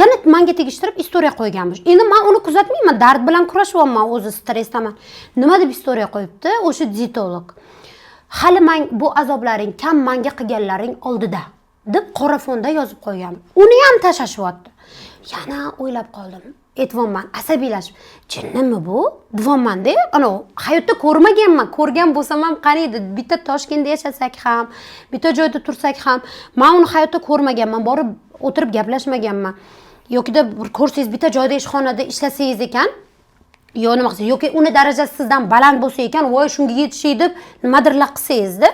Speaker 2: yana menga tegishtirib istoriya qo'yganmish. Endi men uni kuzatmayman, dard bilan kurashyapman, o'zi stressdaman. Nima deb istoriya qo'yibdi? O'sha dietolog. Hali men bu azoblaring kam menga qilganlaring oldida deb qora fonda yozib qo'ygan. Uni ham tashlashibdi. Yana o'ylab qoldim. Aytvanman, asabiylashib. Jinnimi bu? Deyapman-da. Ana hayotda ko'rmaganman. Ko'rgan bo'lsam ham qaniydi? Bitta Toshkentda yashasak ham, bitta joyda tursak ham, men uni hayotda ko'rmaganman. Borib o'tirib gaplashmaganman. Yo'qida bir ko'rsangiz bitta joyda ishxonada ishlasangiz ekan, yo nima qilsangiz yoki uni darajasi sizdan baland bo'lsa ekan, voy shunga yetishay deb nimadirlar qilsangizda,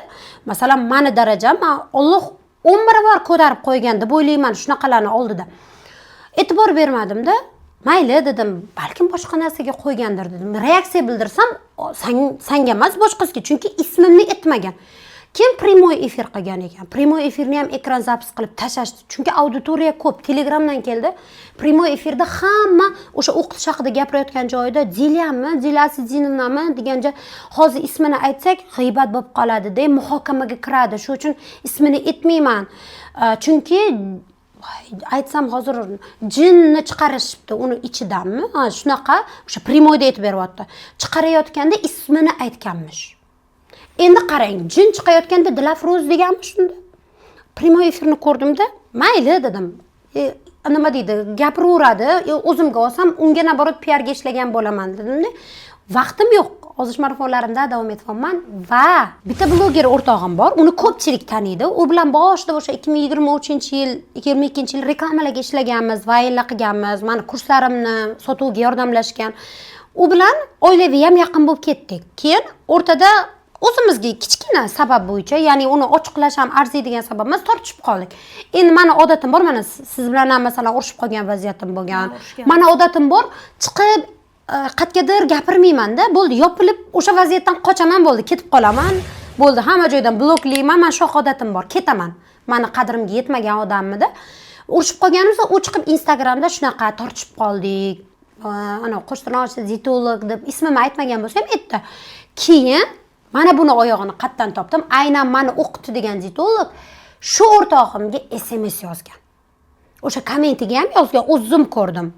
Speaker 2: masalan, meni darajam Alloh 10 barobar ko'tarib qo'ygan deb o'ylayman shunaqalarni oldida. E'tibor bermadim-da. Mayli dedim, balkim boshqa narsaga qo'ygandir dedim. Reaksiya bildirsam, senga emas boshqasiga, chunki ismimni aytmagan. Keyin primoy efir qilgan ekan. Primoy efirni ham ekran zapis qilib tashashdi. Chunki auditoriya ko'p, Telegramdan keldi. Primoy efirda hamma o'sha o'qitish haqida gapirayotgan joyida Dilyami, Dilyasi Dinovnami deganda hozir ismini aytsak g'iybat bo'lib qoladi deb muhokamaga kiradi. Shuning uchun ismini aytmayman. Chunki aytsam hozir jinni chiqarishibdi uni ichidanmi? Shunaqa o'sha primoyda aytib beryapti. Chiqarayotganda ismini aytganmish. Endi qarang, jin chiqayotganda Dilafruz deganmi shunda? Primoy efirni ko'rdimda, mayli dedim. Nima deydi, gapiraveradi, o'zimga olsam, unga naborot PR ga ishlagan bo'laman dedim-da. Vaqtim yo'q. Ozish marafonlarimda davom etyapman va bitta bloger o'rtog'im bor. Uni ko'pchilik taniydi. U bilan boshida o'sha 2023-yil, 22-yil reklamalarga ishlaganmiz, vayillar qilganmiz. Meni kurslarimni sotuvga yordamlashgan. U bilan oilaviy ham yaqin bo'lib ketdik. Keyin o'rtada o'zimizga kichkina sabab bo'yicha, ya'ni uni ochiqlash ham arziydigan sabab emas, tortishib qoldik. Endi meni odatim bor, mana siz bilan ham masalan urushib qolgan vaziyatim bo'lgan. Meni odatim bor, chiqib qatgadir gapirmayman-da, bo'ldi, yopilib o'sha vaziyatdan qochaman, bo'ldi, ketib qolaman. Bo'ldi, hamma joydan bloklayman, men shu odatim bor, ketaman. Meni qadrimga yetmagan odammi-da. Urushib qolganimizda u chiqib Instagramda shunaqa tortishib qoldik. Ana qo'shtirnoqchi dietolog deb ismimni aytmagan bo'lsa ham aytdi. Keyin mana buni oyog'ini qatdan topdim. Aynan meni o'qitdi degan dietolog shu o'rtog'imga SMS yozgan. O'sha kommentiga ham yozgan, o'zim ko'rdim.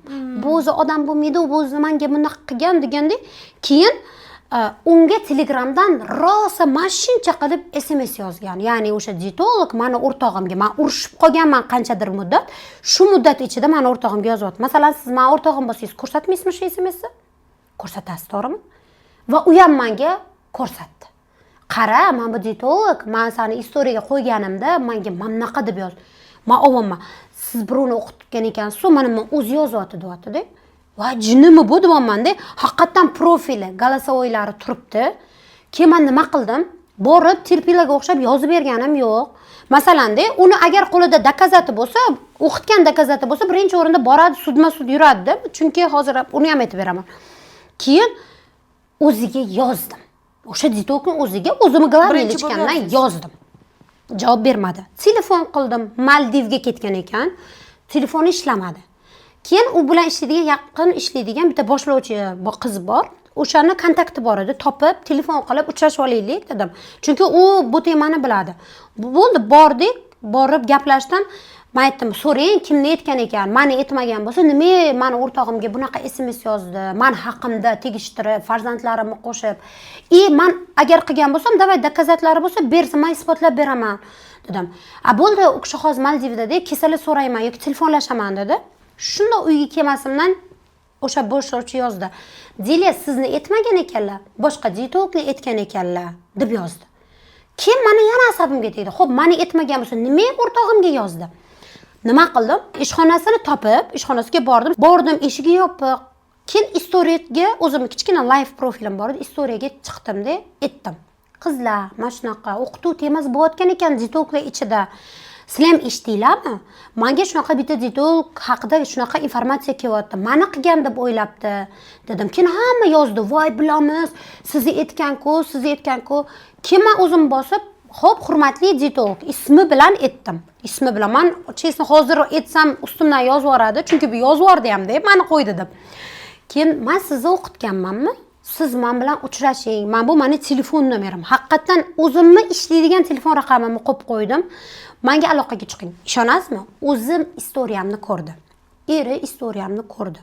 Speaker 2: Bu o'zi odam bo'lmaydi, bu o'zi menga bunaqa qilgan deganda, keyin unga Telegramdan rosa mashincha qilib SMS yozgan. Ya'ni o'sha dietolog meni o'rtog'imga, men urushib qolganman qanchadir muddat, shu muddat ichida meni o'rtog'imga yozyapti. Masalan, siz meni o'rtog'im bo'lsangiz, ko'rsatmaysizmi shu SMSni? Ko'rsatasiz, to'g'rimi? Va u ham menga ko'rsatdi. Qara, men bu dietolog, men seni istoriyaga qo'yganimda menga mamnaqa deb yozdi. Men o'ylayman, siz birovni o'qitgan ekansiz, mana men o'zi yozyapti deyapti-da. Va jinnimi bu deyapman-da. Haqiqatan profili, голосовойлari turibdi. Keyin men nima qildim? Borib terpilaga o'xshab yozib berganim yo'q. Masalan-da, uni agar qo'lida dokazati bo'lsa, o'qitgan dokazati bo'lsa, birinchi o'rinda boradi, sudma-sud yuradi-da. Chunki hozir uni ham aytib beraman. Keyin o'ziga yozdim. O'sha dietologning o'ziga o'zimni glavniylikkandan yozdim. Javob bermadi. Telefon qildim. Maldivga ketgan ekan. Telefoni ishlamadi. Keyin u bilan ishlaydigan, yaqin ishlaydigan bitta boshlovchi qiz bor. O'shani kontakti bor edi. Topib, telefon qilib uchrashib olaylik dedim. Chunki u bu temani biladi. Bo'ldi, bordik, borib gaplashdim. Men aytdim, so'rang, kimni aytgan ekan? Meni aytmagan bo'lsa, nima meni o'rtog'imga bunaqa SMS yozdi? Men haqimda tegishtirib, farzandlarimni qo'shib. Men agar qilgan bo'lsam, davay dokazatlari bo'lsa, bersa, men isbotlab beraman, dedim. Bo'ldi, u kishi hozir Maldivda, kesalar so'rayman yoki telefonlashaman dedi. Shunda uyga kelmasimdan o'sha boshlovchi yozdi. Dilya sizni aytmagan ekanlar, boshqa dietologni aytgan ekanlar, deb yozdi. Keyin meni yana asabimga tegdi. Xo'p, meni aytmagan bo'lsa, nima o'rtog'imga yozdi? Nima qildim? Ishxonasini topib, ishxonasiga bordim. Bordim, eshigi yopiq. Keyin istoriyaga, o'zim kichkina live profilim bor edi, istoriyaga chiqdim-da, aytdim. Qizlar, mana shunaqa o'qituv temasi bo'layotgan ekan dietologlar ichida. Sizlar ham eshitdinglarmi? Menga shunaqa bitta dietolog haqida shunaqa informatsiya kelyapti. Meni qilgan deb o'ylabdi, dedim. Keyin hamma yozdi. Voy, bilamiz, sizni aytgan-ku, sizni aytgan-ku. Keyin men o'zim bosib, xo'p, hurmatli dietolog, ismi bilan aytdim. Ismi bilan men chesni hozir aytsam ustimdan yozib yuboradi, chunki bu yozib yubordi ham deb meni qo'ydi deb. Keyin men sizni o'qitganmanmi? Siz men bilan uchrashing. Bu meni telefon nomerim. Haqiqatan o'zimni ishlaydigan telefon raqamimni qo'yib qo'ydim. Menga aloqaga chiqing. Ishonasizmi? O'zim istoriyamni ko'rdi. Eri istoriyamni ko'rdi.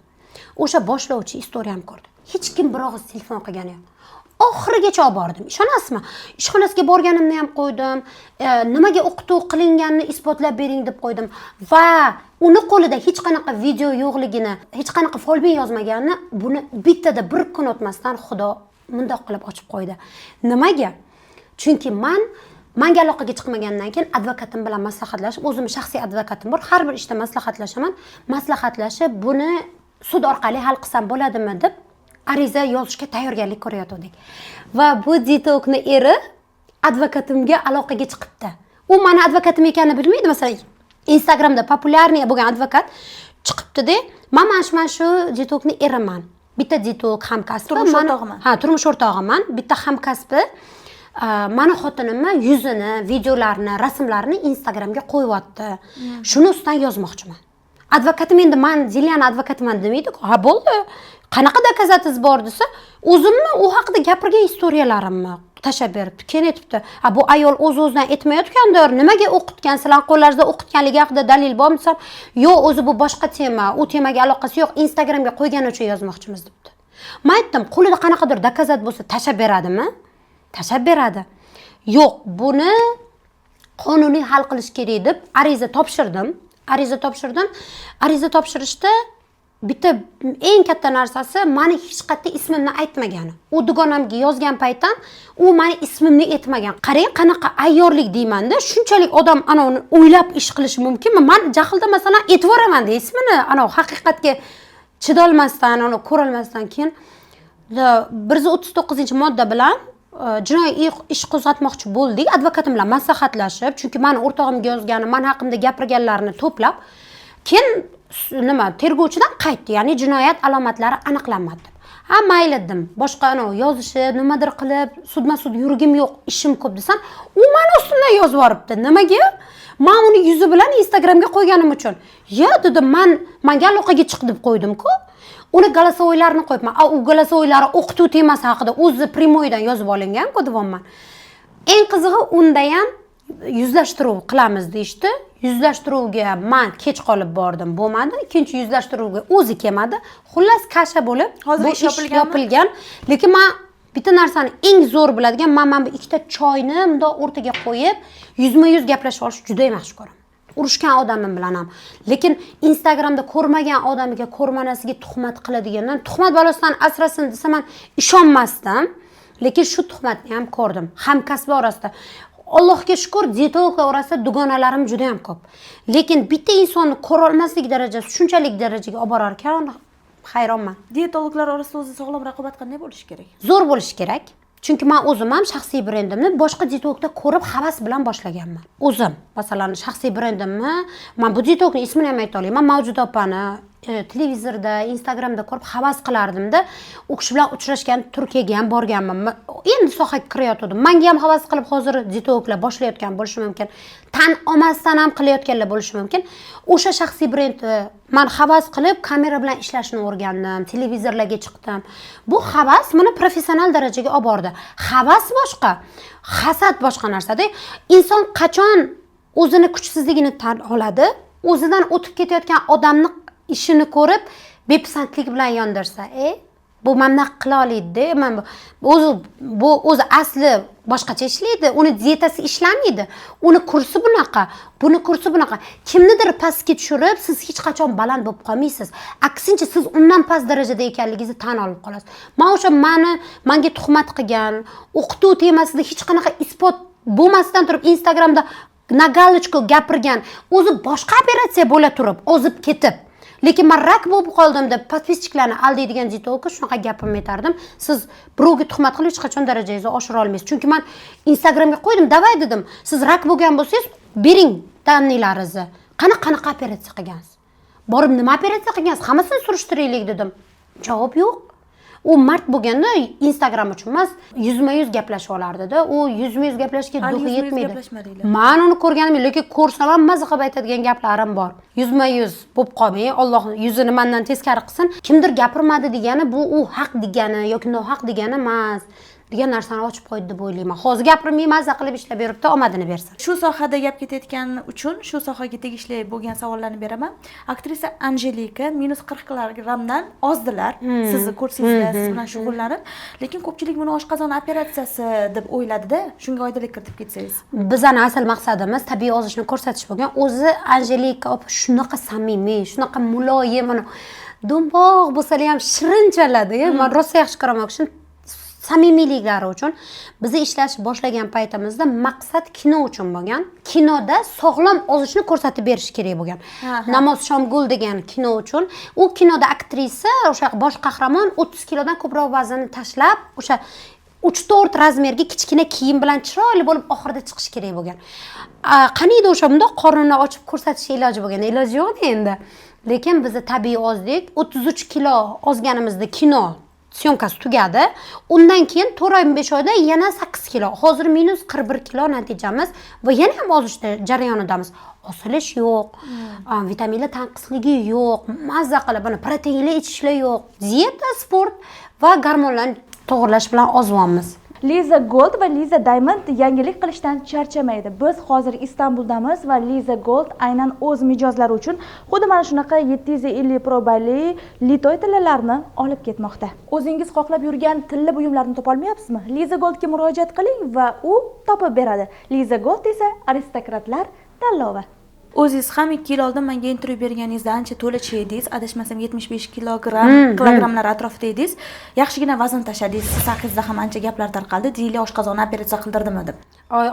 Speaker 2: O'sha boshlovchi istoriyamni ko'rdi. Hech kim bir og'iz telefon qilgani yo'q. Oxirigacha olib bordim. Ishonasizmi? Ishxonasiga borganimni ham qo'ydim. Nimaga o'qituv qilinganini isbotlab bering deb qo'ydim va uni qo'lida hech qanaqa video yo'qligini, hech qanaqa folbin yozmaganini buni bittada bir kun o'tmasdan Xudo mundoq qilib ochib qo'ydi. Nimaga? Chunki menga aloqaga chiqmagandan keyin advokatim bilan maslahatlashib, o'zim shaxsiy advokatim bor, har bir ishda maslahatlashaman. Maslahatlashib, buni sud orqali hal qilsam bo'ladimi deb ariza yozishga tayyorgarlik ko'rayotgandik. Va bu detokni eri advokatimga aloqaga chiqibdi. U mani advokatim ekanini bilmaydi. Masalan, Instagramda populyarniy bo'lgan advokat chiqibdi-da, men mana shu detokni eriman. Bitta detok hamkasbi,
Speaker 1: Turmush o'rtog'iman.
Speaker 2: Ha, turmush o'rtog'iman. Bitta hamkasbi mani xotinimni yuzini, videolarini, rasmlarini Instagramga qo'yyapti. Shuni ustidan yozmoqchiman. Advokatim endi men Ziliyani advokatiman demaydi. Ha, bo'ldi. Qanaqa dokazatingiz bor desa, o'zimni u haqida gapirgan istoriyalarimni tashlab beribdi. Keyin aytibdi, "Ha, bu ayol o'z-o'zidan aytmayotgandir. Nimaga o'qitgan? Sizlar qo'llaringizda o'qitganligi haqida dalil bormi?" desam, "Yo'q, o'zi bu boshqa tema. U temaga aloqasi yo'q. Instagramga qo'ygani uchun yozmoqchimiz" debdi. Men aytdim, "Qo'lida qanaqadir dokazat bo'lsa tashlab beradimi?" Tashlab beradi. Yo'q, buni qonuniy hal qilish kerak deb ariza topshirdim. Ariza topshirishda bitta eng katta narsasi meni hech qattiq ismimni aytmagani. U dugonamga yozgan paytdan u meni ismimni aytmagan. Qarang, qanaqa ayyorlik deyman-da, shunchalik odam uni o'ylab ish qilishi mumkinmi? Men jahlda masalan aytvoraman-da ismini, haqiqatga chidolmasdan, ko'rolmasdan keyin 139-modda bilan jinoiy ish qo'zg'atmoqchi bo'ldik. Advokatim bilan maslahatlashib, chunki meni o'rtog'imga yozgani, men haqimda gapirganlarini to'plab, keyin tergovchidan qaytdi, ya'ni jinoyat alomatlari aniqlanmadi. Ha, mayli dedim. Boshqa yozishi, nimadir qilib, sudma-sud yurgim yo'q, ishim ko'p desam, u meni ustimdan yozib yoribdi. Nimaga? Men uni yuzi bilan Instagramga qo'yganim uchun. "Ya" dedim, menga aloqaga chiq deb qo'ydim-ku. Uni голосовойlarni qo'yibman. U голосовойлari o'qituv temasi haqida o'zi primoydan yozib olingan-ku deyapman. Eng qizig'i unda ham yuzlashtiruv qilamiz deyishdi. Yuzlashtiruvga men kech qolib bordim, bo'lmadi. Ikkinchi yuzlashtiruvga o'zi kelmadi. Xullas kasha bo'lib,
Speaker 1: hozir ish
Speaker 2: yopilgan. Lekin men bitta narsani eng zo'r biladigan, men bu ikkita choyni bundoq o'rtaga qo'yib, yuzma-yuz gaplashib olish juda yaxshi ko'raman. Urushgan odamim bilan ham. Lekin Instagramda ko'rmagan odamiga ko'rmanasiga tuhmat qiladigandan, tuhmat balosidan asrasin desam, men ishonmasdim. Lekin shu tuhmatni ham ko'rdim. Hamkasbi orasida. Allohga shukr, detok orasida dugonalarim juda ham ko'p. Lekin bitta insonni ko'ra olmaslik darajasi shunchalik darajaga olib borar ekan, hayronman.
Speaker 1: Dietologlar orasida o'zi sog'lom raqobat qanday bo'lishi kerak?
Speaker 2: Zo'r bo'lishi kerak. Chunki men o'zim ham shaxsiy brendimni boshqa detokda ko'rib havas bilan boshlaganman. O'zim, masalan, shaxsiy brendimni, men bu detokning ismini ham ayta olaman. Mavjud opani televizorda, Instagramda ko'rib havas qilardim-da. U kishi bilan uchrashgan, Turkiyaga ham borganman. Endi sohaga kirayotgandim. Menga ham havas qilib hozir detoklar boshlayotgan bo'lishi mumkin. Tan olmasdan ham qilayotganlar bo'lishi mumkin. O'sha shaxsiy brend men havas qilib kamera bilan ishlashni o'rgandim, televizorlarga chiqdim. Bu havas meni professional darajaga olib bordi. Havas boshqa, hasad boshqa narsa-da. Inson qachon o'zini kuchsizligini tan oladi, o'zidan o'tib ketayotgan odamni ishini ko'rib, bepisandlik bilan yondirsa, bu mamnaq qila oladi-da. Men o'zi asli boshqacha ishlaydi, uni dietasi ishlamaydi. Uni kursi bunaqa, buni kursi bunaqa. Kimnidir pastga tushirib, siz hech qachon baland bo'lib qolmaysiz. Aksincha siz undan past darajada ekanligingizni tan olib qolasiz. Men o'sha menga tuhmat qilgan, o'qituv temasida hech qanaqa isbot bo'lmasdan turib Instagramda na galochka gapirgan, o'zi boshqa operatsiya bo'la turib, ozib ketib, lekin men rak bo'lib qoldim deb podpischiklarini aldaydigan detokka shunaqa gapimni aytardim. Siz birovga tuhmat qilib hech qachon darajangizni oshira olmaysiz. Chunki men Instagramga qo'ydim, davay dedim. Siz rak bo'lgan bo'lsangiz, bering danlilaringizni. Qanaqa operatsiya qilgansiz? Borib nima operatsiya qilgansiz? Hammasini surishtiraylik dedim. Javob yo'q. U mart bo'lganda Instagram uchun emas, yuzma-yuz gaplashib olardi-da. U yuzma-yuz gaplashishga duhi yetmaydi. Men uni ko'rganim, lekin ko'rsam ham maza qilib aytadigan gaplarim bor. Yuzma-yuz bo'lib qolmay, Alloh yuzini mendan teskari qilsin. Kimdir gapirmadi degani bu u haq degani yoki nohaq degani emas. degan narsani ochib qo'ydi deb o'ylayman. Hozir gapirmay maza qilib ishlab beribdi, omadini bersin.
Speaker 1: Shu sohada gap ketayotgani uchun shu sohaga tegishli bo'lgan savollarni beraman. Aktrisa Anjelika -40 kilogrammdan ozdilar. Sizni kursingizda siz bilan shug'ullanib, lekin ko'pchilik buni oshqozon operatsiyasi deb o'yladi-da. Shunga oydinlik kiritib ketsangiz.
Speaker 2: Bizning asl maqsadimiz tabiiy ozishni ko'rsatish bo'lgan. O'zi Anjelika opa shunaqa samimiy, shunaqa muloyim, do'mboq bo'lsa ham shirin chaladi. Men rosa yaxshi ko'raman. samimiyliklari uchun bizni ishlash boshlagan paytimizda maqsad kino uchun bo'lgan. Kinoda sog'lom ozishni ko'rsatib berish kerak bo'lgan. Namoz Shomgul degan kino uchun u kinoda aktrisa o'sha bosh qahramon 30 kilodan ko'proq vaznni tashlab o'sha 3-4 razmerga kichkina kiyim bilan chiroyli bo'lib oxirida chiqish kerak bo'lgan. Qaniydi o'sha bundoq qornini ochib ko'rsatishga iloji bo'lgan. Iloji yo'q endi. Lekin biz tabiiy ozdik. 33 kilo ozganimizda kino syomkasi tugadi. Undan keyin 4-5 oyda yana 8 kilo. Hozir minus 41 kilo natijamiz va yana ham ozish jarayonidamiz. Osilish yo'q, vitaminlar tanqisligi yo'q, mazza qilib buni proteinli ichishlar yo'q. Diyeta, sport va gormonlarni to'g'irlash bilan ozyapmiz.
Speaker 3: Liza Gold va Liza Diamond yangilik qilishdan charchamaydi. Biz hozir Istanbuldamiz va Liza Gold aynan o'z mijozlari uchun xuddi mana shunaqa 750 probali litoy tillalarni olib ketmoqda. O'zingiz xohlab yurgan tilla buyumlarni topolmayapsizmi? Liza Goldga murojaat qiling va u topib beradi. Liza Gold esa aristokratlar tanlovi.
Speaker 1: O'zingiz ham 2 yil oldin menga intervyu berganingizda ancha to'lichi edingiz. Adashmasam 75 kilogramlar atrofida edingiz. Yaxshigina vazn tashladingiz. Siz haqingizda ham ancha gaplar tarqaldi. Deyli oshqozon operatsiya qildirdimi deb.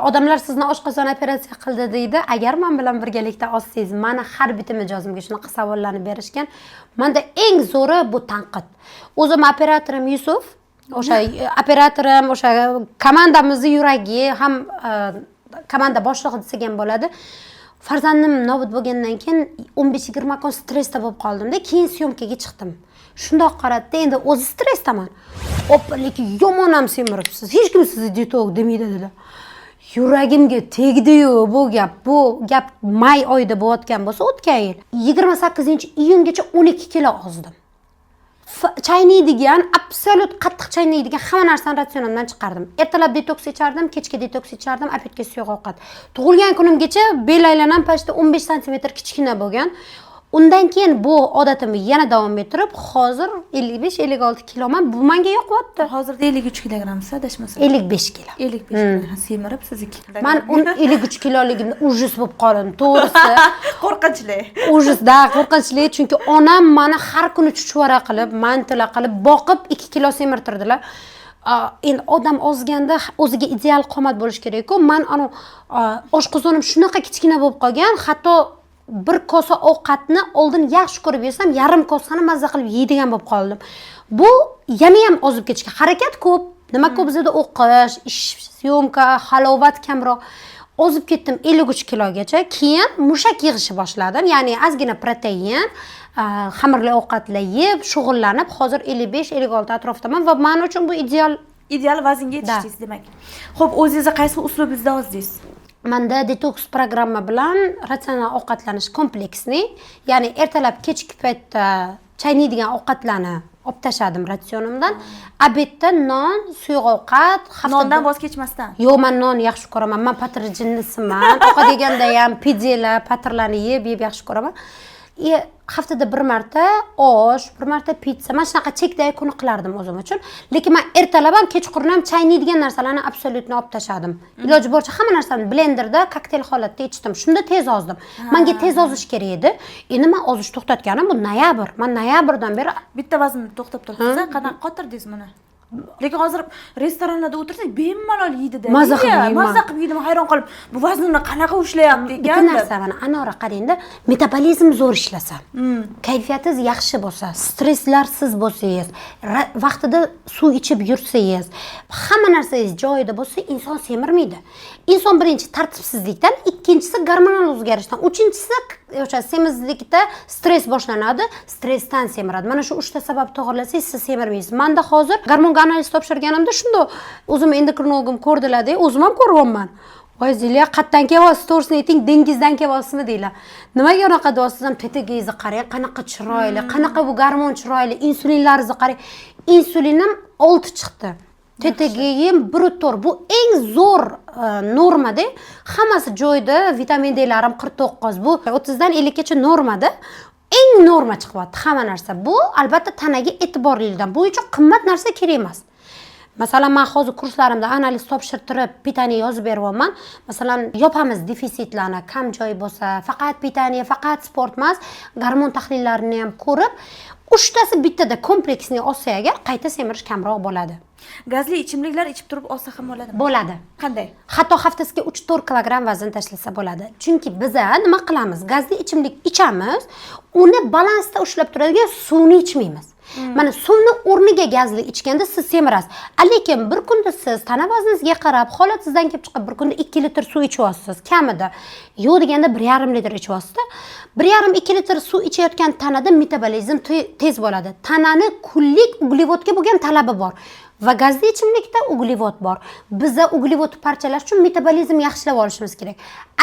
Speaker 2: Odamlar sizni oshqozon operatsiya qildi deydi. Agar men bilan birgalikda ozsangiz, meni har bitta mijozimga shunaqa savollarni berishgan. Menda eng zo'ri bu tanqid. O'zim operatorim Yusuf, o'sha operatorim, o'sha komandamizning yuragi ham komanda boshlig'i desak ham bo'ladi. Farzandim nobud bo'lgandan keyin 15-20 kun stressda bo'lib qoldim-da, keyin syomkaga chiqdim. Shundoq qaratdi, endi o'zi stressdaman. Lekin yomon ham semiribsiz. Hech kim sizni detox demaydi dedi. Yuragimga tegdi-yu bu gap may oyida bo'layotgan bo'lsa, o'tgan yil 28-iyungacha 12 kilo ozdim. Chaynaydigan, absolut qattiq chaynaydigan hamma narsani ratsionimdan chiqardim. Ertalab detoks ichardim, kechga detoks ichardim, apetga suyuq ovqat. Tug'ilgan kunimgacha bel aylanam pashta 15 sm kichkina bo'lgan. Undan keyin bu odatimni yana davom ettirib, hozir 55-56 kiloman. Bu menga yoqyapti.
Speaker 1: Hozirda 53 kilogramsiz, adashmasam.
Speaker 2: 55 kilo.
Speaker 1: 55 kilo. Semirib siz 2 kilo.
Speaker 2: Men 53 kiloligimda ujus bo'lib qoldim, to'g'risi.
Speaker 1: Qo'rqinchli.
Speaker 2: Ujusda qo'rqinchli, chunki onam meni har kuni chuchvara qilib, mantila qilib, boqib 2 kilo semirtirdilar. Endi odam ozganda o'ziga ideal qomat bo'lish kerak-ku. Men ana oshqozonim shunaqa kichkina bo'lib qolgan, hatto bir kosa ovqatni oldin yaxshi ko'rib yesam, yarim kosani mazza qilib yeydigan bo'lib qoldim. Bu yana ham ozib ketishga harakat ko'p. Nima ko'p bizda o'qish, ish, syomka, halovat kamroq. Ozib ketdim 53 kilogacha. Keyin mushak yig'ishni boshladim. Ya'ni ozgina protein, xamirli ovqatlar yeb, shug'ullanib, hozir 55-56 atrofidaman va men uchun bu
Speaker 1: ideal vaznga yetishdingiz demak. Xo'p, o'zingizni qaysi uslubingizda ozdingiz?
Speaker 2: Menda detoks programma bilan ratsional ovqatlanish kompleksni, ya'ni ertalab kechki paytda chaynaydigan ovqatlarni olib tashladim ratsionimdan. Obedda non, suyuq ovqat,
Speaker 1: nondan voz kechmasdan.
Speaker 2: Yo'q, men non yaxshi ko'raman. Men patir jinnisiman. Ovqat yeganda ham pidelar, patirlarni yeb yaxshi ko'raman. Haftada bir marta osh, bir marta pizza, mana shunaqa chekdagi kuni qilardim o'zim uchun. Lekin men ertalab ham kechqurun ham chaynaydigan narsalarni absolyutni olib tashladim. Iloji boricha hamma narsani blenderda kokteyl holatda ichdim. Shunda tez ozdim. Menga tez ozish kerak edi. Endi men ozish to'xtatganim bu noyabr. Men noyabrdan beri
Speaker 1: bitta vaznni to'xtab turibsiz, qanaqa qotirdingiz buni? Lekin hozir restoranlarda o'tirsak, bemalol yeydi-da.
Speaker 2: Mazza qilib
Speaker 1: yedim, hayron qolib, bu vaznini qanaqa ushlayapti ekan.
Speaker 2: Bitta narsa mana Anora qarangda, metabolizm zo'r ishlasa, kayfiyatingiz yaxshi bo'lsa, stresslarsiz bo'lsangiz, vaqtida suv ichib yursangiz, hamma narsangiz joyida bo'lsa, inson semirmaydi. Inson birinchi tartibsizlikdan, ikkinchisi gormonal o'zgarishdan, uchinchisi o'sha semizlikda stress boshlanadi, stressdan semiradi. Mana shu 3 ta sabab to'g'irlasangiz, siz semirmaysiz. Menda hozir gormon analiz topshirganimda shunda o'zim endokrinologim ko'rdilar-da, o'zim ham ko'ryapman. Voy Ziliya, qayerdan kelyapsiz, to'g'risini ayting, dengizdan kelyapsizmi deylar. Nimaga unaqa deyapsiz? Ham tetagingizni qarang, qanaqa chiroyli, qanaqa bu gormon chiroyli, insulinlaringizni qarang. Insulinim 6 chiqdi. Tetagim 1.4. Bu eng zo'r normada. Hammasi joyida, vitamin D'larim 49. Bu 30 dan 50 gacha normada. Eng norma chiqyapti hamma narsa. Bu albatta tanaga e'tiborlilikdan. Bu uchun qimmat narsa kerak emas. Masalan, men hozir kurslarimda analiz topshirtirib, pitaniya yozib beryapman. Masalan, yopamiz defisitlarni, kam joy bo'lsa, faqat pitaniya, faqat sport emas, gormon tahlillarini ham ko'rib, 3tasi bittada kompleksni olsa agar qayta semirish kamroq bo'ladi.
Speaker 1: Gazli ichimliklar ichib turib olsa ham bo'ladimi?
Speaker 2: Bo'ladi.
Speaker 1: Qanday?
Speaker 2: Hatto haftasiga 3-4 kilogramm vazn tashlasa bo'ladi. Chunki biz nima qilamiz? Gazli ichimlik ichamiz, uni balansda ushlab turadigan suvni ichmaymiz. Mana suvni o'rniga gazli ichganda siz semirasiz. Lekin bir kunda siz tana vazninizga qarab, holatsizdan kelib chiqib bir kunda 2 litr suv ichyapsiz, kamida. Yo'q deganda 1,5 litr ichyapsiz-da. 1,5-2 litr suv ichayotgan tanada metabolizm tez bo'ladi. Tanani kunlik uglevodga bo'lgan talabi bor. Va gazli ichimlikda uglevod bor. Bizda uglevodni parchalash uchun metabolizm yaxshilab olishimiz kerak.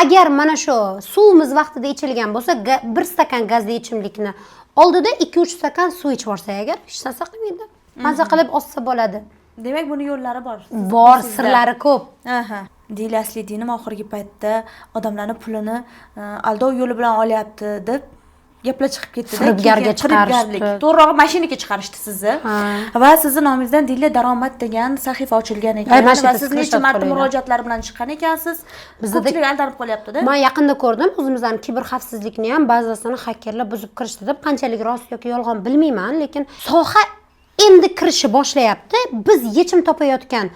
Speaker 2: Agar mana shu suvimiz vaqtida ichilgan bo'lsa, 1 stakan gazli ichimlikni oldida 2-3 stakan suv ichib olsa agar, hech narsa qilmaydi. Maza qilib olsa bo'ladi.
Speaker 1: Demak, buni yo'llari bor.
Speaker 2: Bor, sirlari ko'p.
Speaker 1: Aha. Deyla Aslidinim oxirgi paytda odamlarni pulini aldov yo'li bilan olyapti deb gaplar chiqib ketdi-da.
Speaker 2: Firibgarga chiqarishdi.
Speaker 1: To'g'rirog'i mashinaga chiqarishdi sizni. Va sizni nomingizdan Deyla daromad degan sahifa ochilgan ekan. Va siz necha marta murojaatlar bilan chiqqan ekansiz. Ko'pchilik aldanib qolyapti-da.
Speaker 2: Men yaqinda ko'rdim, o'zimizdan kiber xavfsizlikni ham ba'zisini hakkerlar buzib kirishdi deb, qanchalik rost yoki yolg'on bilmayman, lekin soha endi kirishni boshlayapti. Biz yechim topayotgan,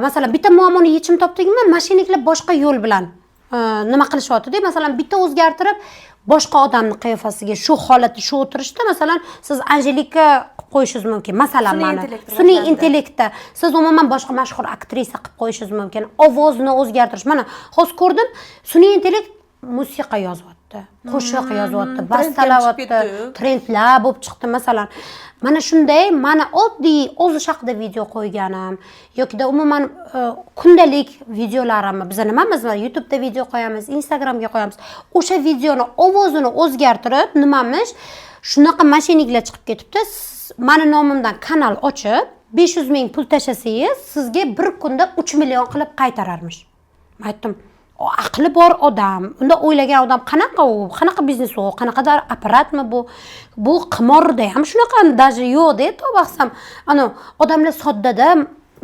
Speaker 2: masalan, bitta muammoni yechim topdikmi, mashinliklar boshqa yo'l bilan nima qilishyapti-da, masalan, bitta o'zgartirib boshqa odamni qiyofasiga shu holatda shu o'tirishda, masalan, siz Anjelika qo'yishingiz mumkin. Masalan, mana sun'iy intellektda siz umuman boshqa mashhur aktrisa qilib qo'yishingiz mumkin. Ovozni o'zgartirish. Mana hozir ko'rdim, sun'iy intellekt musiqa yozyapti, qo'shiq yozyapti, bastalayapti, trendlar bo'lib chiqdi masalan. Mana shunday, mana oddiy o'zish haqida video qo'yganim yokida umuman kundalik videolarimni biz nimamiz bor, YouTube'da video qo'yamiz, Instagramga qo'yamiz. O'sha videoni ovozini o'zgartirib, nimamish, shunaqa mashinliklar chiqib ketibdi. Mani nomimdan kanal ochib, 500 ming pul tashlasangiz, sizga bir kunda 3 million qilib qaytararmish. Men aytdim, aqli bor odam, unda o'ylagan odam qanaqa u, qanaqa biznes u, qanaqadir apparatmi bu? Bu qimorda ham shunaqa даже yo'q-da, to'baxsam. Ana odamlar soddada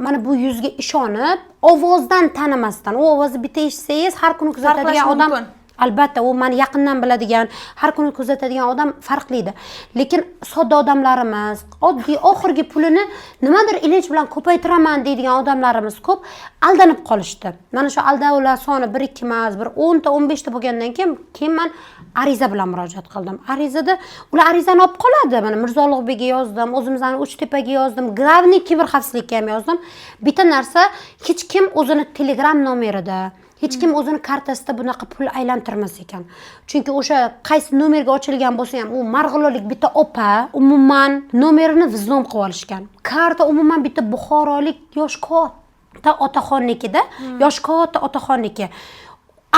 Speaker 2: mana bu yuzga ishonib, ovozdan tanimasdan, u ovozni bitta eshitsangiz, har kuni kuzatadigan odam albatta u meni yaqindan biladigan, har kuni kuzatadigan odam farqlidir. Lekin sodda odamlarimiz, oddiy oxirgi pulini nimadir ilinj bilan ko'paytiraman deydigan odamlarimiz ko'p aldanib qolishdi. Mana shu aldovlar soni 1-2 emas, bir 10 ta 15 ta bo'lgandan keyin men ariza bilan murojaat qildim. Arizada ular arizani olib qoladi. Mana Mirzo Ulug'bekga yozdim, o'zimizning Uchtepaga yozdim, glavniy kiber xavfsizlikka ham yozdim. Bitta narsa, hech kim o'zini Telegram nomerida hech kim o'zini kartasida bunaqa pul aylantirmas ekan. Chunki o'sha qaysi nomerga ochilgan bo'lsa ham, u Marg'ilonlik bitta opa umuman nomerini vizlom qilib olishgan. Karta umuman bitta buxorolik yosh katta otaxonnikida, yosh katta otaxonniki.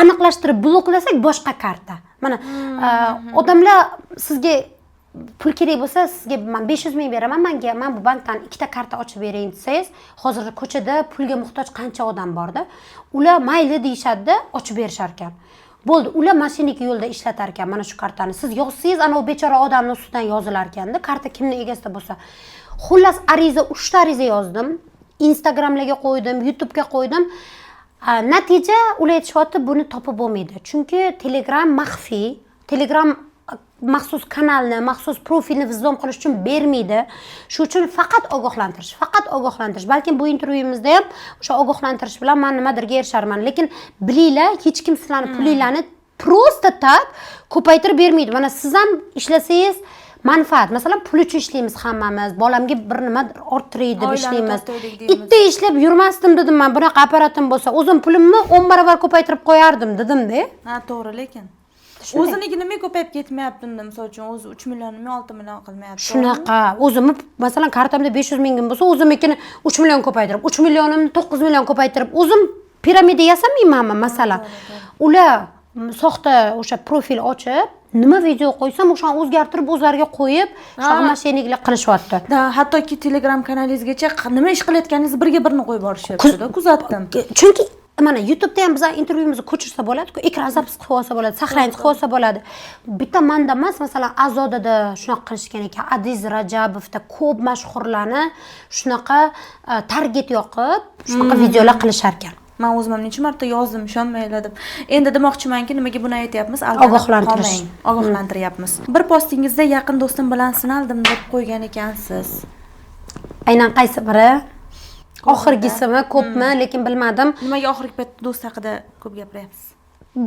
Speaker 2: Aniqlashtirib bloklasak boshqa karta. Mana odamlar sizga pul kerak bo'lsa, sizga men 500 ming beraman, men bu bankdan ikkita karta ochib bering desangiz, hozir ko'chada pulga muhtoj qancha odam borda, ular mayli deyishadi, ochib berishar ekan. Bo'ldi, ular mashinik yo'lda ishlatar ekan mana shu kartani. Siz yozsangiz, ana u bechora odamning ustidan yozilar ekanda, karta kimning egasida bo'lsa. Xullas ariza, 3 ta ariza yozdim, Instagramlarga qo'ydim, YouTube'ga qo'ydim. Natija ular aytishyapti, buni topib bo'lmaydi. Chunki Telegram maxfiy, Telegram maxsus kanalni, maxsus profilni vizlom qilish uchun bermaydi. Shu uchun faqat ogohlantirish. Balkim bu intervyumizda ham o'sha ogohlantirish bilan men nimadirga erisharman. Lekin bilinglar, hech kim sizlarning pulinglarni prosta tap ko'paytirib bermaydi. Mana siz ham ishlasangiz manfaat. Masalan, pul uchun ishlaymiz hammamiz. Bolamga bir nima orttiray deb ishlaymiz. Itta ishlab yurmasdim dedim men. Bunaqa apparatim bo'lsa, o'zim pulimni 10 barobar ko'paytirib qo'yardim dedim-da.
Speaker 1: Ha, to'g'ri, lekin o'ziniki nima ko'payib ketmayapti unda, misol uchun o'zi 3 millionmi 6 million qilmayapti.
Speaker 2: Shunaqa, o'zimni masalan kartamda 500 mingim bo'lsa, o'zimnikini 3 million ko'paytirib, 3 millionimni 9 million ko'paytirib, o'zim piramida yasamaymanmi masalan. Ular soxta o'sha profil ochib, nima video qo'ysam, o'shani o'zgartirib, o'zlariga qo'yib, shunaqa mashinliklar qilishyapti.
Speaker 1: Hattoki Telegram kanalingizgacha nima ish qilayotganingizni birga birini qo'yib borishyapti-da, kuzatdim.
Speaker 2: Chunki mana YouTube'da ham bizlar intervyuimizni ko'chirsa bo'ladi-ku, ekran zapis qilib olsa bo'ladi, saqlanib qilib olsa bo'ladi. Bitta manda emas, masalan, Azodada shunaqa qilishgan ekan. Adiz Rajabovda ko'p mashhurlarni shunaqa target yoqib, shunaqa videolar qilishar ekan.
Speaker 1: Men o'zim ham necha marta yozdim, ishonmanglar deb. Endi demoqchimanki, nimaga buni aytyapmiz? Ogohlantiryapmiz. Bir postingizda yaqin do'stim bilan sinaldim deb qo'ygan ekansiz.
Speaker 2: Aynan qaysi biri? oxirgisimi ko'pmi lekin bilmadim.
Speaker 1: Nimaga oxirgi paytda do'st haqida ko'p gapiryapsiz?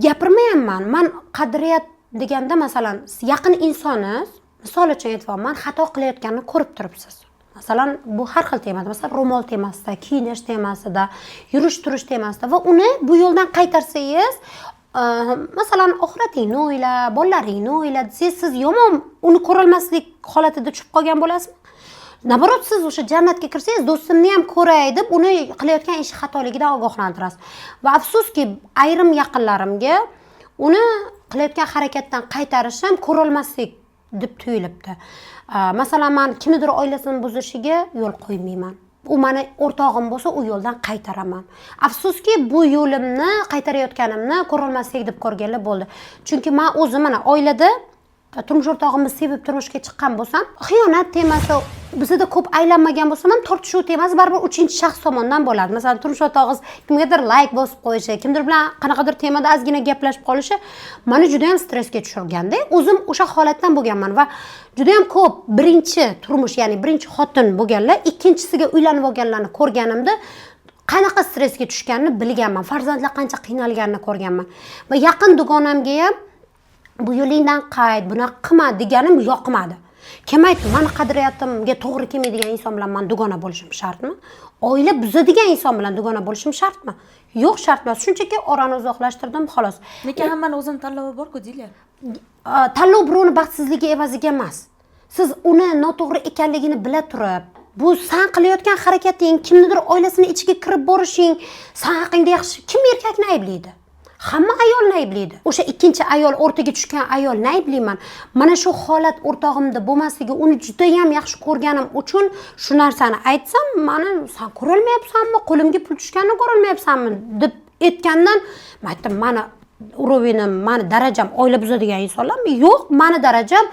Speaker 2: Gapirmayapman. Men qadriyat deganda masalan yaqin insonsiz, misol uchun aytyapman, xato qilayotganini ko'rib turibsiz. Masalan, bu har xil temada, masalan, ro'mol temasida, kiyinish temasida, yurish-turish temasida va uni bu yo'ldan qaytarsangiz, masalan, oxiratingni o'yla, bolalaringni o'yla desangiz, siz yomon uni ko'rolmaslik holatida tushib qolgan bo'lasizmi? Naborot siz o'sha jannatga kirsangiz, do'stimni ham ko'ray deb uni qilayotgan ishi xatoligidan ogohlantirasiz. Va afsuski, ayrim yaqinlarimga uni qilayotgan harakatdan qaytarishim ko'rolmaslik deb tuyulibdi. Masalan, men kimnidir oilasini buzishiga yo'l qo'ymayman. U meni o'rtog'im bo'lsa, u yo'ldan qaytaraman. Afsuski, bu yo'limni qaytarayotganimni ko'rolmaslik deb ko'rganlar bo'ldi. Chunki men o'zim mana oilada turmush o'rtog'imni sevib turmushga chiqqan bo'lsam, xiyonat temasi bizda ko'p aylanmagan bo'lsam ham tortishuv temasi baribir uchinchi shaxs tomonidan bo'ladi. Masalan, turmush o'rtog'ingiz kimgadir like bosib qo'yishi, kimdir bilan qanaqadir temada ozgina gaplashib qolishi meni juda ham stressga tushirganda, o'zim o'sha holatdan bo'lganman va juda ham ko'p birinchi turmush, ya'ni birinchi xotin bo'lganlar, ikkinchisiga uylanib olganlarni ko'rganimda qanaqa stressga tushganini bilganman. Farzandlar qancha qiynalganini ko'rganman. Va yaqin dugonamga ham bu yo'lingdan qayt, buni qilma deganim yoqmadi. Kim aytdi, meni qadriyatimga to'g'ri kelmaydigan inson bilan men dugona bo'lishim shartmi? Oila buzadigan inson bilan dugona bo'lishim shartmi? Yo'q, shart emas. Shunchaki orani uzoqlashtirdim, xolos.
Speaker 1: Lekin hammaning o'zining tanlovi bor-ku, Dilya.
Speaker 2: Tanlov birovni baxtsizligi evaziga emas. Siz uni noto'g'ri ekanligini bila turib, bu sen qilayotgan harakating, kimnidir oilasining ichiga kirib borishing, sen haqingda yaxshi kim erkakni ayblaydi? Hamma ayolni ayblaydi. O'sha ikkinchi ayol, o'rtaga tushgan ayolni ayblayman. Mana shu holat o'rtog'imda bo'lmasligi, uni juda ham yaxshi ko'rganim uchun shu narsani aytsam, meni sen ko'rolmayapsanmi, qo'limga pul tushganini ko'rolmayapsanmi deb aytgandan, men aytdim, meni urovenim, meni darajam oila buzadigan insonlarmi? Yo'q, meni darajam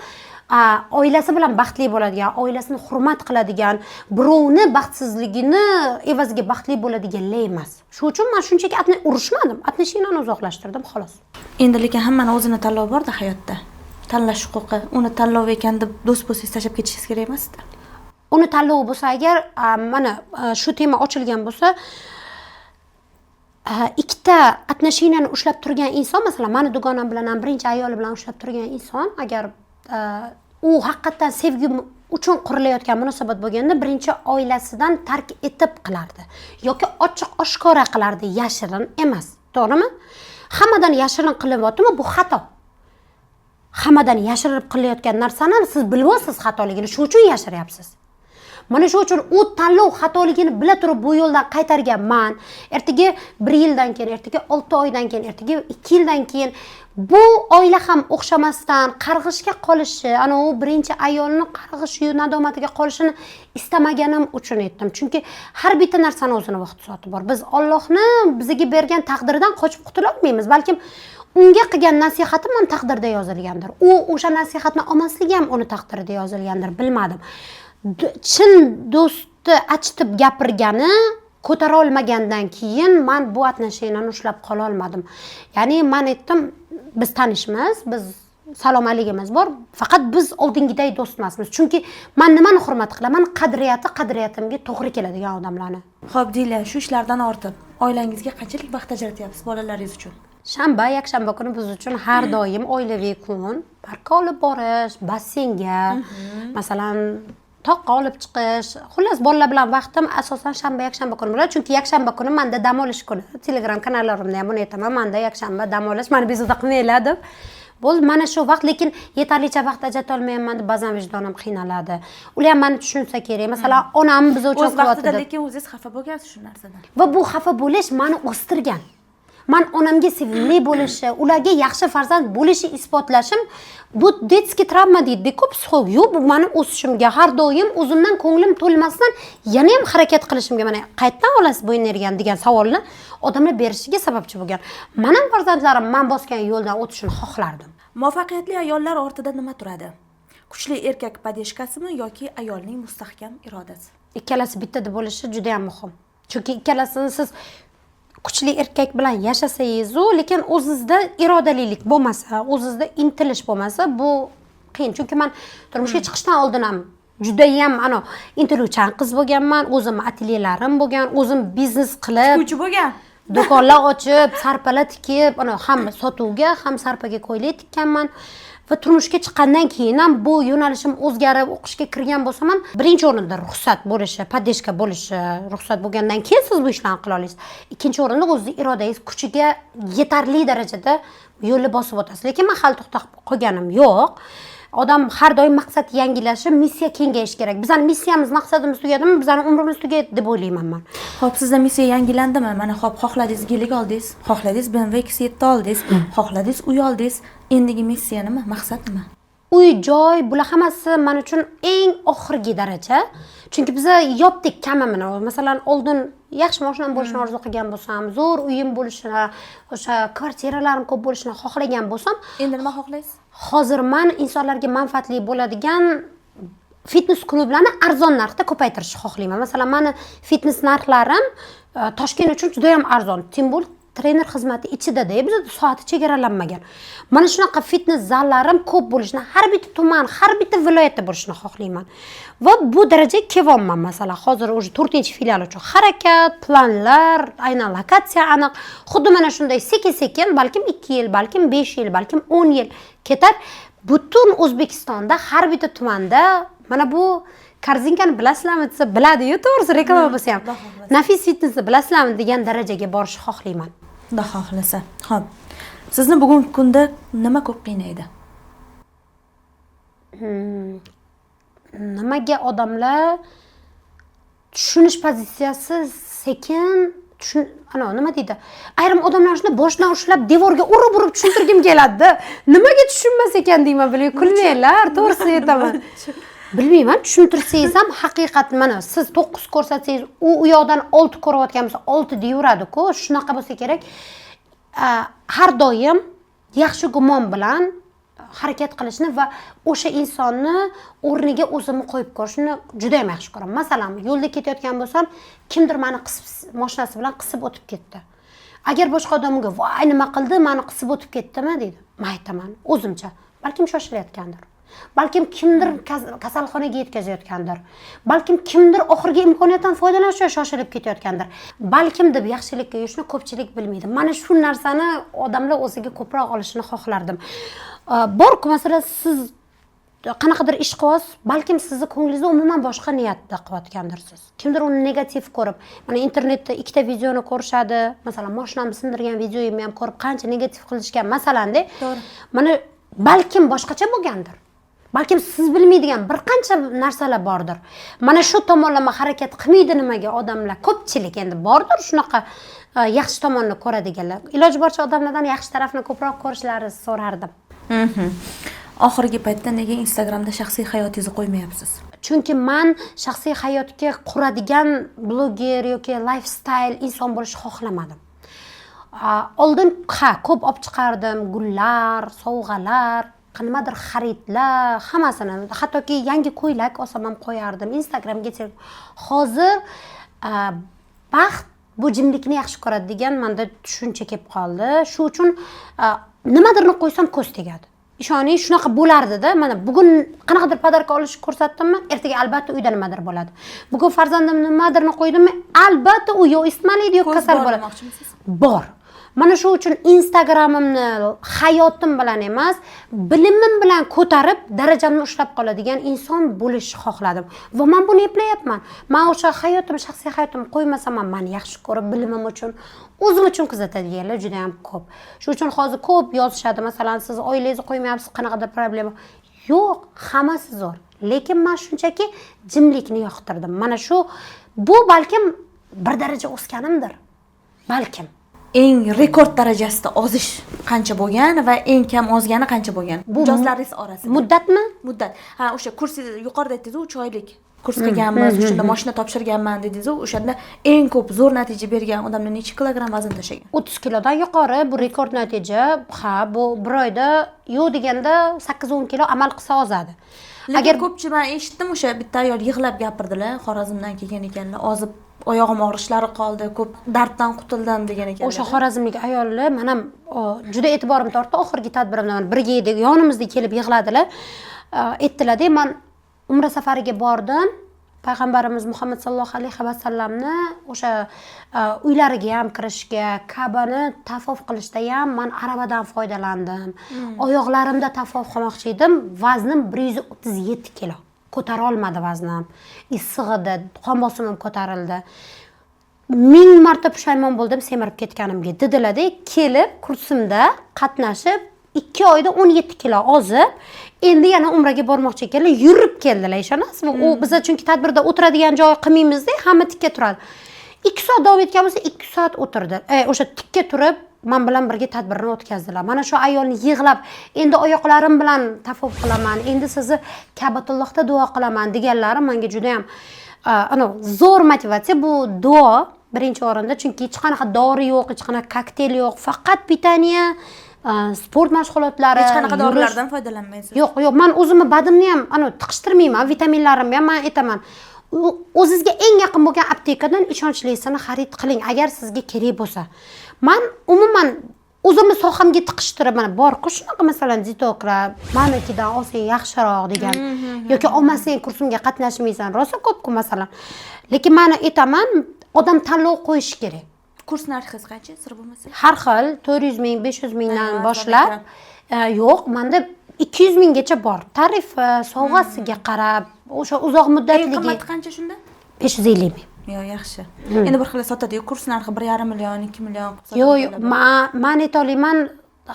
Speaker 2: oilasi bilan baxtli bo'ladigan, oilasini hurmat qiladigan, birovni baxtsizligini evaziga baxtli bo'ladiganlar emas. Shuning uchun men shunchaki urushmadim, atnashinani uzoqlashtirdim, xolos.
Speaker 1: Endi lekin hammaning o'zining tanlovi bor-da hayotda. Tanlash huquqi, uni tanlov ekan deb do'st bo'lsangiz tashlab ketishingiz kerak emas-da.
Speaker 2: Uni tanlovi bo'lsa agar, mana shu tema ochilgan bo'lsa, ikkita atnashinani ushlab turgan inson, masalan, meni dugonam bilan ham birinchi ayoli bilan ushlab turgan inson, agar u haqiqatan sevgi uchun qurilayotgan munosabat bo'lganda birinchi oilasidan tark etib qilardi yoki ochiq oshkora qilardi, yashirin emas. To'g'rimi? Hammadan yashirin qilyaptimi? Bu xato. Hammadan yashirib qilayotgan narsani siz bilyapsiz xatoligini, shuning uchun yashiryapsiz. Mana shu uchun u tanlov xatoligini bila turib bu yo'ldan qaytarganman. Ertaga 1 yildan keyin, ertaga 6 oydan keyin, ertaga 2 yildan keyin bu oila ham o'xshamasdan qarg'ishga qolishi, ana u birinchi ayolni qarg'ish nadomatiga qolishini istamaganim uchun aytdim. Chunki har bitta narsani o'zining vaqt soati bor. Biz Allohni bizga bergan taqdirdan qochib qutula olmaymiz. Balkim unga qilgan nasihatim ham taqdirda yozilgandir. U o'sha nasihatni olmasligi ham uni taqdirida yozilgandir, bilmadim. Chin do'sti achitib gapirgani ko'tara olmagandan keyin men bu atnashinani ushlab qola olmadim. Ya'ni men aytdim, biz tanishmiz, biz salom aligimiz bor, faqat biz oldingiday do'st emasmiz. Chunki men nimani hurmat qilaman? Qadriyatimga to'g'ri keladigan odamlarni.
Speaker 1: Xo'p, Dilya, shu ishlardan ortib, oilangizga qanchalik vaqt ajratyapsiz bolalaringiz uchun?
Speaker 2: Shanba, yakshanba kuni biz uchun har doim oilaviy kun, parkka olib borish, basseynga, masalan, toqqa olib chiqish. Xullas, bolalar bilan vaqtim asosan shanba, yakshanba kuni bo'ladi. Chunki yakshanba kuni menda dam olish kuni. Telegram kanallarimda ham buni aytaman, menda yakshanba dam olish, meni bezovta qilmanglar deb. Bo'ldi, mana shu vaqt, lekin yetarlicha vaqt ajrata olmayman deb ba'zan vijdonim qiynaladi. Ular ham meni tushunsa kerak. Masalan, onam biz uchun
Speaker 1: o'z vaqtida, lekin o'zingiz xafa bo'lgansiz shu narsadan.
Speaker 2: Va bu xafa bo'lish meni o'stirgan. Men onamga sevimli bo'lishi, ularga yaxshi farzand bo'lishi isbotlashim, bu detskiy travma deydi-ku psixolog. Yo'q, bu meni o'sishimga, har doim o'zimdan ko'nglim to'lmasdan yana ham harakat qilishimga, mana qayerdan olasiz bu energiyani degan savolni odamlar berishiga sababchi bo'lgan. Mening farzandlarim men bosgan yo'ldan o'tishini xohlardim.
Speaker 1: Muvaffaqiyatli ayollar ortida nima turadi? Kuchli erkak podeshkasimi yoki ayolning mustahkam irodasi?
Speaker 2: Ikkalasi bittada bo'lishi juda ham muhim. Chunki ikkalasini siz kuchli erkak bilan yashasangiz, lekin o'zingizda irodalilik bo'lmasa, o'zingizda intilish bo'lmasa, bu qiyin. Chunki men turmushga chiqishdan oldin ham judayam ana intiluvchan qiz bo'lganman, o'zim atelyelarim bo'lgan, o'zim biznes qilib,
Speaker 1: tikuvchi bo'lgan.
Speaker 2: do'konlar ochib, sarpalar tikib, ana ham sotuvga, ham sarpaga ko'ylak tikkanman. Va turmushga chiqqandan keyin ham bu yo'nalishim o'zgarib, o'qishga kirgan bo'lsam ham, birinchi o'rinda ruxsat bo'lishi, podдержка bo'lishi, ruxsat bo'lgandan keyin siz bu ishlarni qila olasiz. Ikkinchi o'rinda o'zingiz irodangiz kuchiga yetarli darajada yo'lni bosib o'tasiz. Lekin men hali to'xtab qolganim yo'q. Odam har doim maqsad yangilashi, missiya kengayishi kerak. Bizning missiyamiz, maqsadimiz tugadimi? Bizning umrimiz tugaydi deb o'ylayman men.
Speaker 1: Xo'p, sizda missiya yangilandimi? Mana xo'p, xohladingiz gelik oldingiz, xohladingiz BMW X7 oldingiz, xohladingiz uy oldingiz. Endigi missiya nima? Maqsad nima?
Speaker 2: Uy, joy, bular hammasi men uchun eng oxirgi daraja. Chunki biz yopdik kamamini. Masalan, oldin yaxshi mashinam bo'lishini orzu qilgan bo'lsam, zo'r uyim bo'lishini, o'sha kvartiralarim ko'p bo'lishini xohlagan bo'lsam,
Speaker 1: Endi nima xohlaysiz?
Speaker 2: hozir men insonlarga manfaatli bo'ladigan fitness klublarni arzon narxda ko'paytirishni xohlayman. Masalan, meni fitness narxlarim Toshkent uchun juda ham arzon. Tim bo'l trener xizmati ichida-da, bizda soati chegaralanmagan. Mana shunaqa fitness zallarim ko'p bo'lishini, har bitta tuman, har bitta viloyatda bo'lishini xohlayman. Va bu darajaga kelyapman. Masalan, hozir o'sha 4-filial uchun harakat, planlar, aynan lokatsiya aniq. Xuddi mana shunday sekin-sekin, balkim 2 yil, balkim 5 yil, balkim 10 yil ketar. Butun O'zbekistonda har bitta tumanda mana bu korzinkani bilasizlarmi desa biladi-yu, to'g'risi reklama bo'lsa ham. Nafis fitnessni bilasizlarmi degan darajaga borishni xohlayman.
Speaker 1: Xudo xohlasa. Xo'p. Sizni bugungi kunda nima ko'p qiynaydi?
Speaker 2: Nimaga odamlar tushunish pozitsiyasi sekin nima deydi? Ayrim odamlar shuni boshdan ushlab devorga urib tushuntirgim keladi-da. Nimaga tushunmas ekan deyman, bilay, kulmanglar, to'g'risini aytaman. Bilmayman, tushuntirsangiz ham haqiqat mana siz 9 ko'rsatsangiz, u yoqdan 6 ko'rayotgan bo'lsa 6 deyuradi-ku. Shunaqa bo'lsa kerak. Har doim yaxshi gumon bilan harakat qilishni va o'sha insonni o'rniga o'zimni qo'yib ko'rishni juda ham yaxshi ko'raman. Masalan, yo'lda ketayotgan bo'lsam, kimdir meni mashinasi bilan qisib o'tib ketdi. Agar boshqa odamga "Voy, nima qildi? Meni qisib o'tib ketdimi?" deydi. Men aytaman, o'zimcha, balkim shoshilayotgandir. Balkim kimdir kasalxonaga yetkazayotgandir. Balkim kimdir oxirgi imkoniyatdan foydalanish uchun shoshilib ketayotgandir. Balkim deb yaxshilikka yurishni ko'pchilik bilmaydi. Mana shu narsani odamlar o'ziga ko'proq olishini xohlardim. Bor-ku, masalan, siz qanaqadir ish qilyapsiz, balkim sizni ko'nglingizda umuman boshqa niyatda qilayotgandirsiz. Kimdir uni negativ ko'rib, mana internetda ikkita videoni ko'rishadi. Masalan, mashinamni sindirgan videoyimni ham ko'rib qancha negativ qilishgan, masalan-da.
Speaker 1: To'g'ri.
Speaker 2: Mana balkim boshqacha bo'lgandir. Balkim siz bilmaydigan bir qancha narsalar bordir. Mana shu tomonlama harakat qilmaydi nimaga odamlar? Ko'pchilik endi bordir shunaqa yaxshi tomonni ko'radiganlar. Iloji boricha odamlardan yaxshi tarafni ko'proq ko'rishlarini so'rardim.
Speaker 1: Oxirgi paytda nega Instagramda shaxsiy hayotingizni qo'ymayapsiz?
Speaker 2: Chunki men shaxsiy hayotga quradigan bloger yoki lifestyle inson bo'lishni xohlamadim. Oldin ko'p olib chiqardim, gullar, sovg'alar, nimadir xaridlar, hammasini, hattoki yangi ko'ylak olsam ham qo'yardim, Instagramga. Hozir baxt bu jimlikni yaxshi ko'radi degan menda tushuncha kelib qoldi. Shu uchun nimadirni qo'ysam ko'z tegadi. Ishoning, shunaqa bo'lardi-da. Mana bugun qanaqadir podarka olishni ko'rsatdimmi, ertaga albatta uyda nimadir bo'ladi. Bugun farzandim nimadirni qo'ydimmi, albatta u yo isitmalaydi, yo kasal bo'ladi. Bor. Mana shu uchun Instagramimni hayotim bilan emas, bilimim bilan ko'tarib, darajamni ushlab qoladigan inson bo'lishni xohladim. Va men buni eplayapman. Men o'sha hayotim, shaxsiy hayotimni qo'ymasam ham meni yaxshi ko'rib, bilimim uchun, o'zim uchun kuzatadiganlar juda ham ko'p. Shu uchun hozir ko'p yozishadi, masalan, siz oilangizni qo'ymayapsiz, qanaqadir problema. Yo'q, hammasi zo'r. Lekin men shunchaki jimlikni yoqtirdim. Mana shu bu balkim bir daraja o'sganimdir. Balkim
Speaker 1: Eng rekord darajasida ozish qancha bo'lgan va eng kam ozgani qancha bo'lgan? Mijozlaringiz orasida.
Speaker 2: Muddatmi?
Speaker 1: Muddat. Ha, o'sha kursi yuqorida aytdingiz, 3 oylik kurs qilganmiz, o'shanda mashina topshirganman dedingiz, o'shanda eng ko'p zo'r natija bergan odamlar necha kilogramm vazn tashagan?
Speaker 2: 30 kilodan yuqori, bu rekord natija. Ha, bu bir oyda yo'q deganda 8-10 kilo amal qilsa ozadi.
Speaker 1: Agar ko'pchilik men eshitdim, o'sha bitta ayol yig'lab gapirdilar, Xorazmdan kelgan ekanlar, ozib oyog'im og'rishlari qoldi, ko'p darddan qutuldim degan ekanlar.
Speaker 2: O'sha xorazmlik ayollar men ham juda e'tiborim tortdi. Oxirgi tadbirimda birga edik, yonimizda kelib yig'ladilar. Aytdilar-da, men umra safariga bordim. Payg'ambarimiz Muhammad sallallohu alayhi vasallamni o'sha uylariga ham kirishga, Ka'bani tavof qilishda ham men aravadan foydalandim. Oyoqlarimda tavof qilmoqchi edim. Vaznim 137 kilo. Ko'tara olmadi vaznim. Issiq edi, qon bosimim ko'tarildi. 1000 marta pushaymon bo'ldim semirib ketganimga. Dedilar-da, kelib kursimda qatnashib 2 oyda 17 kilo ozib, endi yana umraga bormoqchi ekanlar, yurib keldilar, ishonasizmi? U biza chunki tadbirda o'tiradigan joy qilmaymiz-da, hamma tikka turadi. 2 soat davom etgan bo'lsa, 2 soat o'tirdi. O'sha tikka turib, men bilan birga tadbirni o'tkazdilar. Mana shu ayolni yig'lab, endi oyoqlarim bilan tavof qilaman, endi sizni Ka'batullohda duo qilaman deganlari menga juda ham zo'r motivatsiya. Bu duo birinchi o'rinda, chunki hech qanaqa dori yo'q, hech qanaqa kokteyl yo'q, faqat pitaniya, sport mashg'ulotlari,
Speaker 1: hech qanaqa dorilardan foydalanmaysiz.
Speaker 2: Yo'q, men o'zimni badimni ham tiqishtirmayman, vitaminlarimni ham men aytaman. O'zingizga eng yaqin bo'lgan aptekadan ishonchlisini xarid qiling, agar sizga kerak bo'lsa. Men umuman o'zimni sohamga tiqishtirib, mana bor-ku shunaqa masalan ditoklar, menikidan olsang yaxshiroq degan yoki olmasang kursimga qatnashmaysan, rosa ko'p-ku masalan. Lekin men aytaman, odam tanlov qo'yish kerak.
Speaker 1: Kurs narxi qancha, sir bo'lmasa?
Speaker 2: Har xil 400 ming, 500 mingdan boshlab, yo'q, menda 200 minggacha bor. Tarif sovg'asiga qarab, o'sha uzoq muddatligi.
Speaker 1: Qiymati qancha shunda?
Speaker 2: 550 ming.
Speaker 1: Yo'q, yaxshi. Endi bir xil sotadi-yu, kurs narxi 1,5 million, 2 million qilsa.
Speaker 2: Yo'q, men aytolmayman,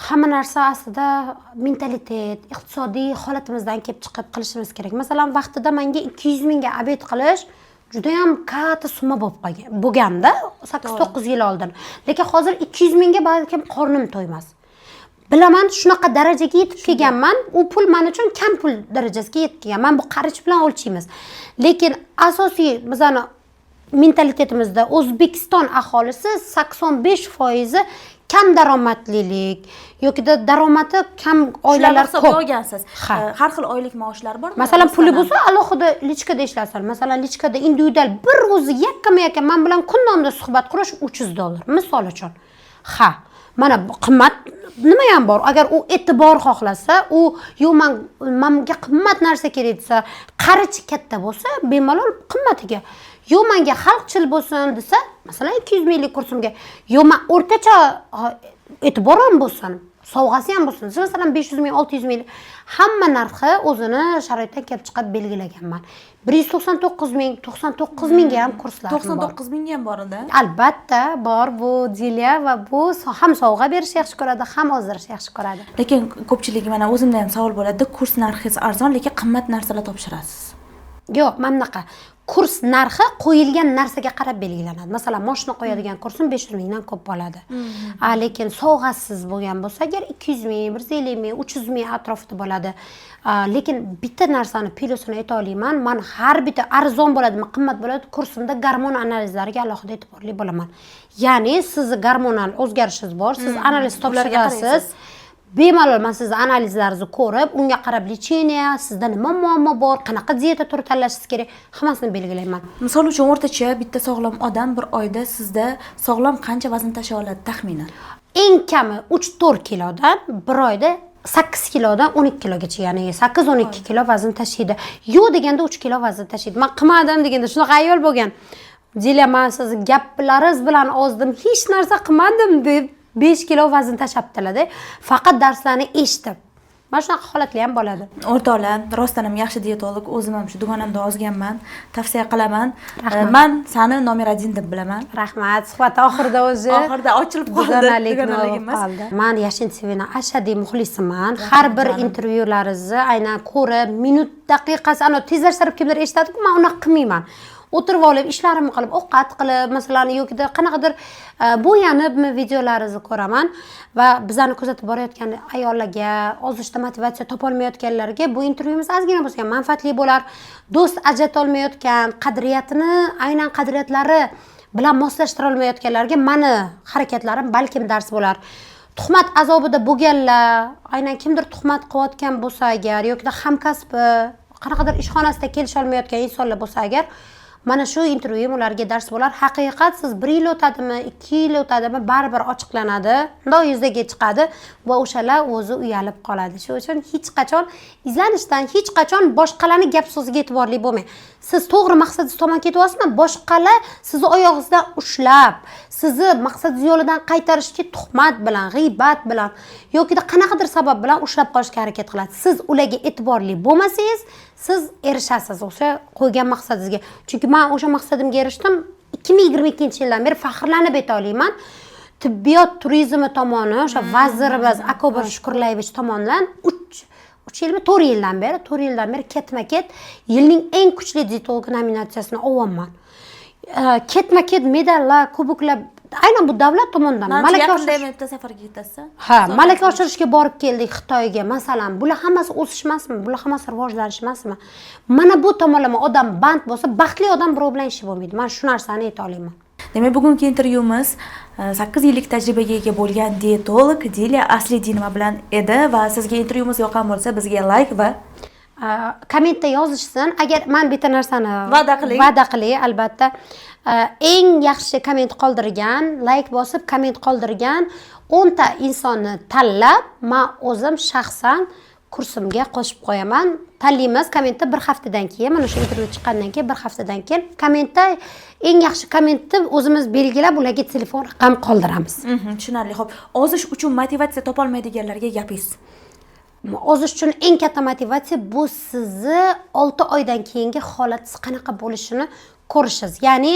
Speaker 2: hamma narsa aslida mentalitet, iqtisodiy holatimizdan kelib chiqib qilishimiz kerak. Masalan, vaqtida menga 200 mingga abed qilish juda ham katta summa bo'lganda 8-9 yil oldin. Lekin hozir 200 mingga balkim qornim to'ymas. Bilaman, shunaqa darajaga yetib kelganman. U pul men uchun kam pul darajasiga yetib kelgan. Men bu qarich bilan o'lchaymiz. Lekin asosiy bizning mentalitetimizda O'zbekiston aholisi 85% kam daromadlilik yoki daromadi kam oilalar ko'p.
Speaker 1: Hisobga olgansiz. Har xil oylik maoshlar bor.
Speaker 2: Masalan, puli bo'lsa, alohida lichkada ishlasin. Masalan, lichkada individual bir o'zi yakkama-yakka men bilan kunnomda suhbat qurish $300, misol uchun. Ha, mana qimmat nima ham bor. Agar u e'tibor xohlasa, u menga qimmat narsa kerak desa, qarichi katta bo'lsa, bemalol qimmatiga. Menga xalqchil bo'lsin desa, masalan 200 minglik kursimga, men o'rtacha e'tiborim bo'lsin, sovg'asi ham bo'lsin. Masalan 500 ming, 600 ming hamma narxi o'zini sharoitdan kelib chiqib belgilaganman. 199 ming, 99 mingga ham kurslar bor.
Speaker 1: 99 mingga ham bor-da?
Speaker 2: Albatta, bor. Bu Dilya va bu ham sovg'a berishni yaxshi ko'radi, ham ozdirishni yaxshi ko'radi.
Speaker 1: Lekin ko'pchilik mana o'zimda ham savol bo'ladi, kurs narxi arzon, lekin qimmat narsalar topshirasiz.
Speaker 2: Yo'q, mana bunaqa. Kurs narxi qo'yilgan narsaga qarab belgilanadi. Masalan, mashina qo'yadigan kursim 500 mingdan ko'p bo'ladi. Lekin sovg'asiz bo'lgan bo'lsa, agar 200 ming, 150 ming, 300 ming atrofida bo'ladi. Lekin bitta narsani plyusini ayta olaman, men har bitta arzon bo'ladimi, qimmat bo'ladi, kursimda gormon analizlariga alohida e'tiborli bo'laman. Ya'ni sizni gormonal o'zgarishingiz bor, siz analiz topshirasiz. Bemalol men sizni analizlaringizni ko'rib, unga qarab lecheniya, sizda nima muammo bor, qanaqa dieta turi tanlashingiz kerak, hammasini belgilayman.
Speaker 1: Misol uchun o'rtacha bitta sog'lom odam bir oyda sizda sog'lom qancha vazn tashay oladi taxminan?
Speaker 2: Eng kami 3-4 kilodan bir oyda 8 kilodan 12 kilogacha, ya'ni 8-12 kilo vazn tashiydi. Yo'q deganda 3 kilo vazn tashiydi. Men qilmadim deganda shunaqa ayol bo'lgan. Dilya, men sizni gaplaringiz bilan ozdim, hech narsa qilmadim deb 5 kilo vazn tashibdilar-da. Faqat darslarni eshitib. Mana shunaqa holatlar ham bo'ladi.
Speaker 1: O'rtoqlar, rostdan ham yaxshi diyetolog, o'zim ham shu dugonamda ozganman, tavsiya qilaman. Men seni nomer 1 deb bilaman.
Speaker 2: Rahmat. Suhbat oxirida o'zi
Speaker 1: oxirida ochilib qoldi.
Speaker 2: Dugonaligimiz. Men Yashin TV'ning ashaddiy muxlisiman. Har bir intervyularingizni aynan ko'rib, minut daqiqasi tezlashtirib kimlar eshitadi-ku, men unaqa qilmayman. O'tirib olib, ishlarimni qilib, ovqat qilib, masalan, yoki qanaqadir bo'yanibmi videolaringizni ko'raman va bizlarni kuzatib borayotgan ayollarga, ozishda motivatsiya topolmayotganlarga bu intervyuimiz ozgina bo'lsa manfaatli bo'lar. Do'st ajrata olmayotgan, qadriyatini, aynan qadriyatlari bilan moslashtira olmayotganlarga meni harakatlarim balkim dars bo'lar. Tuhmat azobida bo'lganlar, aynan kimdir tuhmat qilayotgan bo'lsa agar yoki hamkasbi, qanaqadir ishxonasida kelisha olmayotgan insonlar bo'lsa agar, mana shu intervyum ularga dars bo'lar. Haqiqat siz 1 yil o'tadimi, 2 yil o'tadimi, baribir ochiqlanadi, bundoq yuzaga chiqadi va o'shalar o'zi uyalib qoladi. Shuning uchun hech qachon izlanishdan, hech qachon boshqalarning gap so'ziga e'tiborli bo'lmang. Siz to'g'ri maqsadingiz tomon ketyapsizmi? Boshqalar sizni oyog'ingizdan ushlab, sizni maqsadingiz yo'lidan qaytarishga tuhmat bilan, g'iybat bilan yoki qanaqadir sabab bilan ushlab qolishga harakat qiladi. Siz ularga e'tiborli bo'lmasangiz, siz erishasiz o'sha qo'ygan maqsadingizga. Chunki men o'sha maqsadimga erishdim. 2022-yildan beri faxrlanib ayta olaman. Tibbiyot turizmi tomoni, o'sha vazirimiz Akobir Shukurlayevich tomonidan 3 yilmi 4 yildan beri ketma-ket yilning eng kuchli dietolog nominatsiyasini olyapman. Ketma-ket medallar, kuboklar aynan bu davlat tomonidan
Speaker 1: malaka oshirishga safarga ketasiz.
Speaker 2: Ha, malaka oshirishga borib keldik Xitoyga, masalan. Bular hammasi o'sish emasmi? Bular hammasi rivojlanish emasmi? Mana bu tomonlama odam band bo'lsa, baxtli odam birov bilan ishi bo'lmaydi. Men shu narsani ayta olaman.
Speaker 1: Demak, bugungi intervyumiz 8 yillik tajribaga ega bo'lgan dietolog Dilya Aslidinova bilan edi va sizga intervyumiz yoqqan bo'lsa, bizga like va
Speaker 2: kommentda yozishsin. Agar men bitta narsani
Speaker 1: va'da
Speaker 2: qiling, albatta. Eng yaxshi komment qoldirgan, like bosib komment qoldirgan 10 ta insonni tanlab, men o'zim shaxsan kursimga qo'shib qo'yaman. Tanlaymiz kommentda bir haftadan keyin, mana shu intervyu chiqqandan keyin bir haftadan keyin kommentda eng yaxshi kommentni o'zimiz belgilab, ularga telefon raqam qoldiramiz.
Speaker 1: Tushunarli. Xo'p, ozish uchun motivatsiya topolmaydiganlarga gapingiz.
Speaker 2: Ozish uchun eng katta motivatsiya bu sizni 6 oydan keyingi holatingiz qanaqa bo'lishini ko'rishingiz. Ya'ni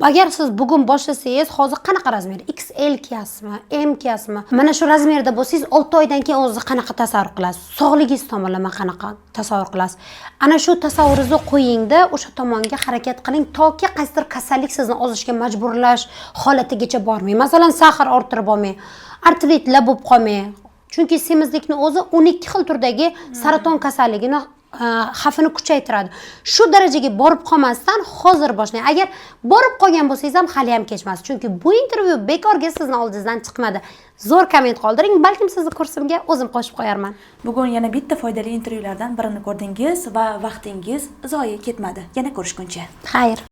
Speaker 2: agar siz bugun boshlasangiz, hozir qanaqa razmer? XL kiyasizmi, M kiyasizmi? Mana shu razmerda bo'lsangiz, 6 oydan keyin o'zingizni qanaqa tasavvur qilasiz? Sog'ligingiz tomonlama qanaqa tasavvur qilasiz? Ana shu tasavvuringizni qo'yingda, o'sha tomonga harakat qiling, toki qaysidir kasallik sizni ozishga majburlash holatigacha bormang. Masalan, sahar orttirib olmang, artritlar bo'lib qolmang. Chunki semizlikning o'zi 12 xil turdagi saraton kasalligini xavfini kuchaytiradi. Shu darajaga borib qolmasdan hozir boshlang. Agar borib qolgan bo'lsangiz ham hali ham kechmas. Chunki bu intervyu bekorga sizni oldingizdan chiqmadi. Zo'r komment qoldiring, balkim sizni kursimga o'zim qo'shib qo'yarman.
Speaker 1: Bugun yana bitta foydali intervyulardan birini ko'rdingiz va vaqtingiz zoye ketmadi. Yana ko'rishguncha.
Speaker 2: Xayr.